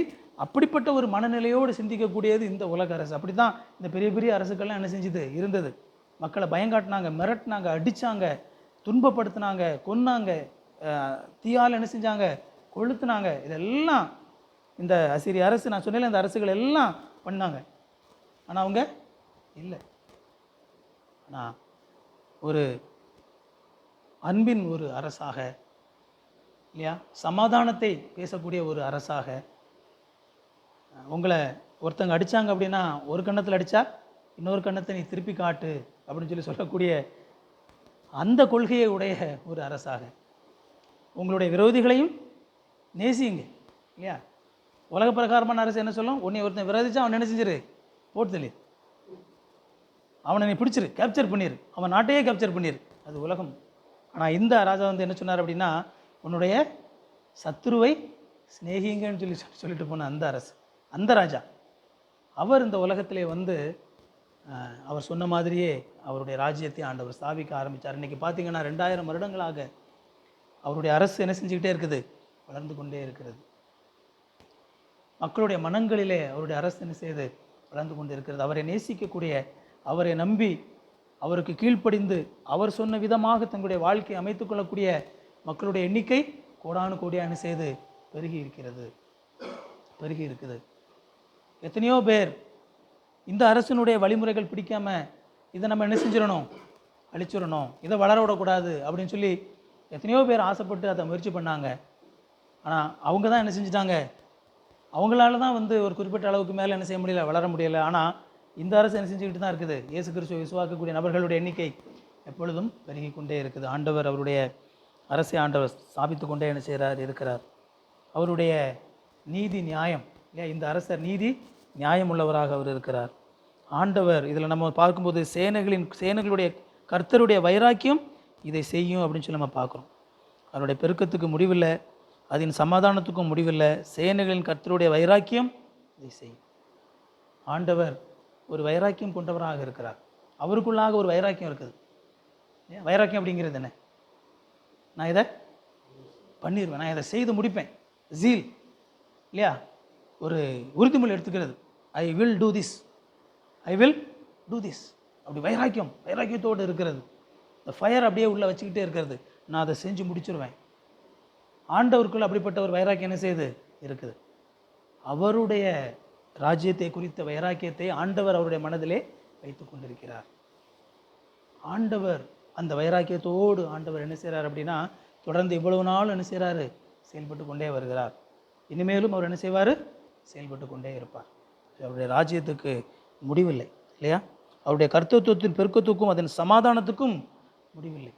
அப்படிப்பட்ட ஒரு மனநிலையோடு சிந்திக்கக்கூடியது இந்த உலக அரசு. அப்படி தான் இந்த பெரிய பெரிய அரசுக்கள்லாம் என்ன செஞ்சுது இருந்தது. மக்களை பயங்காட்டினாங்க, மிரட்டினாங்க, அடித்தாங்க, துன்பப்படுத்தினாங்க, கொன்னாங்க, தீயால் என்ன செஞ்சாங்க, கொளுத்துனாங்க. இதெல்லாம் இந்த அசீரிய அரசு, நான் சொன்னேன் இந்த அரசுகள் எல்லாம் பண்ணாங்க. ஆனால் அவங்க இல்லை. ஆனால் ஒரு அன்பின் ஒரு அரசாக இல்லையா, சமாதானத்தை பேசக்கூடிய ஒரு அரசாக, உங்களை ஒருத்தங்க அடித்தாங்க அப்படின்னா ஒரு கன்னத்தில் அடித்தா இன்னொரு கன்னத்தை நீ திருப்பி காட்டு அப்படின்னு சொல்லக்கூடிய அந்த கொள்கையை உடைய ஒரு அரசாக, உங்களுடைய விரோதிகளையும் நேசியுங்க இல்லையா. உலக பிரகாரமான அரசு என்ன சொல்லும், உன்னை ஒருத்தன் விரோதிச்சா அவன் என்ன செஞ்சிரு, போட்டு தள்ளி அவனை நீ பிடிச்சிரு, கேப்சர் பண்ணிடு, அவன் நாட்டையே கேப்சர் பண்ணிடு, அது உலகம். ஆனால் இந்த ராஜா வந்து என்ன சொன்னார் அப்படின்னா, உன்னுடைய சத்துருவை சிநேகிங்கன்னு சொல்லிட்டு போன அந்த அரசு, அந்த ராஜா, அவர் இந்த உலகத்திலே வந்து அவர் சொன்ன மாதிரியே அவருடைய ராஜ்யத்தை ஆண்டவர் ஸ்தாபிக்க ஆரம்பித்தார். இன்றைக்கி பார்த்தீங்கன்னா 2000 வருடங்களாக அவருடைய அரசு என்ன செஞ்சுக்கிட்டே இருக்குது, வளர்ந்து கொண்டே இருக்கிறது. மக்களுடைய மனங்களிலே அவருடைய அரசு என்ன செய்து வளர்ந்து கொண்டு இருக்கிறது. அவரை நேசிக்கக்கூடிய, அவரை நம்பி, அவருக்கு கீழ்ப்படிந்து, அவர் சொன்ன விதமாக தங்களுடைய வாழ்க்கையை அமைத்துக் கொள்ளக்கூடிய மக்களுடைய எண்ணிக்கை கோடானு கோடியான செய்து பெருகி இருக்குது. எத்தனையோ பேர் இந்த அரசினுடைய வழிமுறைகள் பிடிக்காம இதை நம்ம என்ன செஞ்சிடணும், அழிச்சிடணும், இதை வளர விடக்கூடாது அப்படின்னு சொல்லி எத்தனையோ பேர் ஆசைப்பட்டு அதை முயற்சி பண்ணாங்க. ஆனால் அவங்க தான் என்ன செஞ்சிட்டாங்க, அவங்களால தான் வந்து ஒரு குறிப்பிட்ட அளவுக்கு மேலே என்ன செய்ய முடியல, வளர முடியலை. ஆனால் இந்த அரசு என்ன செஞ்சுக்கிட்டு தான் இருக்குது. இயேசு கிறிஸ்துவை விசுவாக்கக்கூடிய நபர்களுடைய எண்ணிக்கை எப்பொழுதும் பெருகி கொண்டே இருக்குது. ஆண்டவர் அவருடைய அரசை ஆண்டவர் ஸ்தாபித்து கொண்டே என்ன செய்கிறார், இருக்கிறார். அவருடைய நீதி நியாயம் இல்லையா, இந்த அரசர் நீதி நியாயம் உள்ளவராக அவர் இருக்கிறார். ஆண்டவர் இதில் நம்ம பார்க்கும்போது சேனைகளுடைய கர்த்தருடைய வைராக்கியம் இதை செய்யும் அப்படின்னு சொல்லி நம்ம பார்க்குறோம். அவருடைய பெருக்கத்துக்கு முடிவில்லை, அதன் சமாதானத்துக்கும் முடிவில்லை. சேனைகளின் கர்த்தருடைய வைராக்கியம் இதை செய்யும். ஆண்டவர் ஒரு வைராக்கியம் கொண்டவராக இருக்கிறார். அவருக்குள்ளாக ஒரு வைராக்கியம் இருக்குது. வைராக்கியம் அப்படிங்கிறது என்ன, நான் இதை பண்ணிடுவேன், நான் இதை செய்து முடிப்பேன், ஜீல் இல்லையா, ஒரு உறுதிமொழி எடுத்துக்கிறது, ஐ வில் டூ திஸ். அப்படி வைராக்கியத்தோடு இருக்கிறது. இந்த ஃபயர் அப்படியே உள்ளே வச்சுக்கிட்டே இருக்கிறது, நான் அதை செஞ்சு முடிச்சிருவேன். ஆண்டவருக்குள்ள அப்படிப்பட்ட ஒரு வைராக்கியம் என்ன செய்யுது இருக்குது. அவருடைய ராஜ்யத்தை குறித்த வைராக்கியத்தை ஆண்டவர் அவருடைய மனதிலே வைத்து கொண்டிருக்கிறார். ஆண்டவர் அந்த வைராக்கியத்தோடு ஆண்டவர் என்ன செய்கிறார் அப்படின்னா, தொடர்ந்து இவ்வளவு நாள் என்ன செய்கிறாரு, செயல்பட்டு கொண்டே வருகிறார். இனிமேலும் அவர் என்ன செய்வார், செயல்பட்டு கொண்டே இருப்பார். அவருடைய ராஜ்யத்துக்கு முடிவில்லை இல்லையா? அவருடைய கர்த்தத்துவத்தின் பெருக்கத்துக்கும் அதன் சமாதானத்துக்கும் முடிவில்லை.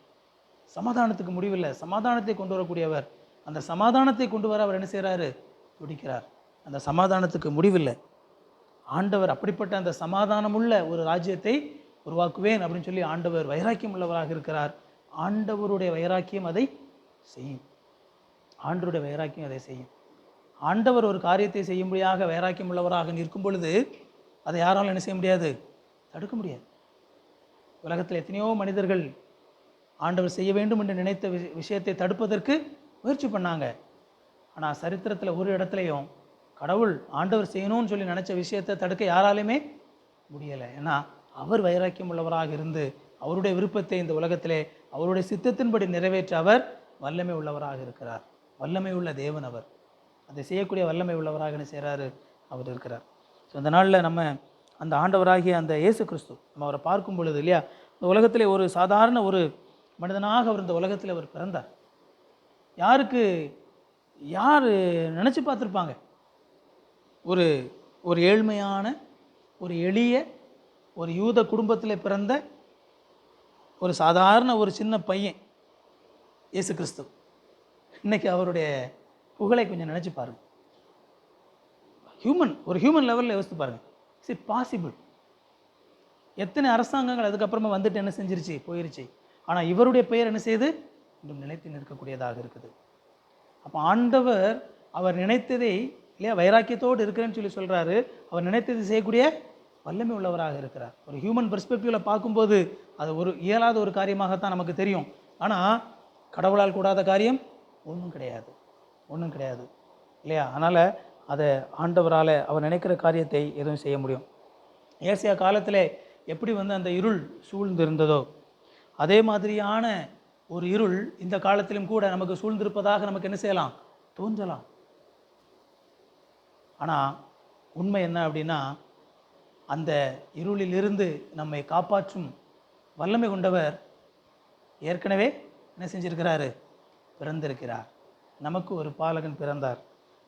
சமாதானத்துக்கு முடிவில்லை. சமாதானத்தை கொண்டு வரக்கூடியவர். அந்த சமாதானத்தை கொண்டு வர அவர் என்ன செய்கிறாரு, துடிக்கிறார். அந்த சமாதானத்துக்கு முடிவில்லை. ஆண்டவர் அப்படிப்பட்ட அந்த சமாதானமுள்ள ஒரு ராஜ்யத்தை உருவாக்குவேன் அப்படின்னு சொல்லி ஆண்டவர் வைராக்கியம் உள்ளவராக இருக்கிறார். ஆண்டவருடைய வைராக்கியம் அதை செய்யும். ஆண்டவருடைய வைராக்கியம் அதை செய்யும். ஆண்டவர் ஒரு காரியத்தை செய்யும்படியாக வைராக்கியம் உள்ளவராக நிற்கும் பொழுது அதை யாராலும் என்ன செய்ய முடியாது, தடுக்க முடியாது. உலகத்தில் எத்தனையோ மனிதர்கள் ஆண்டவர் செய்ய வேண்டும் என்று நினைத்த விஷயத்தை தடுப்பதற்கு முயற்சி பண்ணாங்க. ஆனால் சரித்திரத்தில் ஒரு இடத்துலையும் கடவுள் ஆண்டவர் செய்யணும்னு சொல்லி நினச்ச விஷயத்தை தடுக்க யாராலுமே முடியலை. ஏன்னா அவர் வைராக்கியம் உள்ளவராக இருந்து அவருடைய விருப்பத்தை இந்த உலகத்திலே அவருடைய சித்தத்தின்படி நிறைவேற்ற அவர் வல்லமை உள்ளவராக இருக்கிறார். வல்லமை உள்ள தேவன் அவர். அதை செய்யக்கூடிய வல்லமை உள்ளவராக என்ன செய்கிறாரு, அவர் இருக்கிறார். ஸோ அந்த நாளில் நம்ம அந்த ஆண்டவராகிய அந்த இயேசு கிறிஸ்து நம்ம அவரை பார்க்கும் பொழுது இல்லையா, இந்த உலகத்திலே ஒரு சாதாரண ஒரு மனிதனாக அவர் இந்த உலகத்தில் அவர் பிறந்தார். யார் நினச்சி பார்த்துருப்பாங்க, ஒரு ஒரு ஏழ்மையான ஒரு எளிய ஒரு யூத குடும்பத்தில் பிறந்த ஒரு சாதாரண ஒரு சின்ன பையன் இயேசு கிறிஸ்து. இன்னைக்கு அவருடைய புகழை கொஞ்சம் நினச்சி பாருங்கள். ஒரு ஹியூமன் லெவலில் யோசித்து பாருங்கள். It's it possible? எத்தனை அரசாங்கங்கள் அதுக்கப்புறமா வந்துட்டு என்ன செஞ்சிருச்சு, போயிருச்சு. ஆனால் இவருடைய பெயர் என்ன செய்யுது, இன்னும் நிலைத்து நிற்கக்கூடியதாக இருக்குது. அப்போ ஆண்டவர் அவர் நினைத்ததை இல்லையா வைராக்கியத்தோடு இருக்கிறேன்னு சொல்லி சொல்கிறாரு. அவர் நினைத்ததை செய்யக்கூடிய வல்லமை உள்ளவராக இருக்கிறார். ஒரு ஹியூமன் பெர்ஸ்பெக்டிவில் பார்க்கும்போது அது ஒரு இயலாத ஒரு காரியமாகத்தான் நமக்கு தெரியும். ஆனால் கடவுளால் கூடாத காரியம் ஒன்றும் கிடையாது இல்லையா? அதனால் அதை ஆண்டவரால் அவர் நினைக்கிற காரியத்தை எதுவும் செய்ய முடியும். ஏசியா காலத்தில் எப்படி அந்த இருள் சூழ்ந்து இருந்ததோ அதே மாதிரியான ஒரு இருள் இந்த காலத்திலும் கூட நமக்கு சூழ்ந்திருப்பதாக நமக்கு என்ன செய்யலாம், தோன்றலாம். ஆனால் உண்மை என்ன அப்படின்னா, அந்த இருளிலிருந்து நம்மை காப்பாற்றும் வல்லமை கொண்டவர் ஏற்கனவே என்ன செஞ்சிருக்கிறாரு, பிறந்திருக்கிறார். நமக்கு ஒரு பாலகன் பிறந்தார்,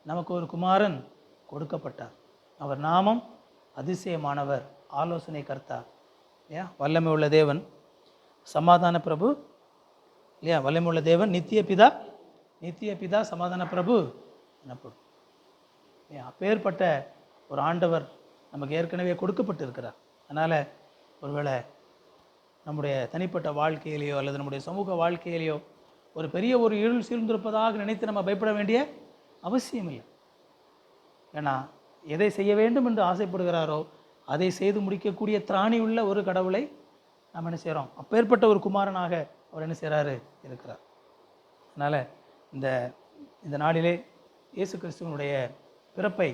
நமக்கு ஒரு குமாரன் கொடுக்கப்பட்டார். அவர் நாமம் அதிசயமானவர், ஆலோசனை கர்த்தா இல்லையா, வல்லமை உள்ள தேவன், சமாதான பிரபு இல்லையா, வல்லமை உள்ள தேவன், நித்திய பிதா சமாதான பிரபு எனப்படும். அப்பேற்பட்ட ஒரு ஆண்டவர் நமக்கு ஏற்கனவே கொடுக்கப்பட்டு இருக்கிறார். அதனால் ஒருவேளை நம்முடைய தனிப்பட்ட வாழ்க்கையிலையோ அல்லது நம்முடைய சமூக வாழ்க்கையிலையோ ஒரு பெரிய ஒரு இருள் சீர்ந்திருப்பதாக நினைத்து நம்ம பயப்பட வேண்டிய அவசியம் இல்லை. ஏன்னா எதை செய்ய வேண்டும் என்று ஆசைப்படுகிறாரோ அதை செய்து முடிக்கக்கூடிய திராணி உள்ள ஒரு கடவுளை நாம் என்ன செய்கிறோம், அப்பேற்பட்ட ஒரு குமாரனாக அவர் என்ன செய்கிறாரு, இருக்கிறார். அதனால் இந்த நாளிலே இயேசு கிறிஸ்துவனுடைய பிறப்பை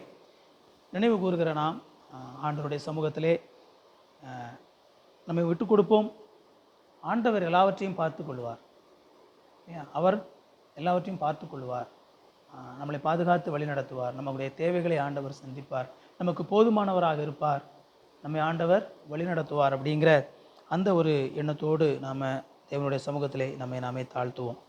நினைவு கூறுகிற நாம் ஆண்டவருடைய சமூகத்திலே நம்மை விட்டு கொடுப்போம். ஆண்டவர் எல்லாவற்றையும் பார்த்து கொள்வார். அவர் எல்லாவற்றையும் பார்த்து கொள்வார். நம்மளை பாதுகாத்து வழி நடத்துவார். நம்முடைய தேவைகளை ஆண்டவர் சந்திப்பார். நமக்கு போதுமானவராக இருப்பார். நம்மை ஆண்டவர் வழி நடத்துவார். அப்படிங்கிற அந்த ஒரு எண்ணத்தோடு நாம் தேவனுடைய சமூகத்திலே நாமே தாழ்த்துவோம்.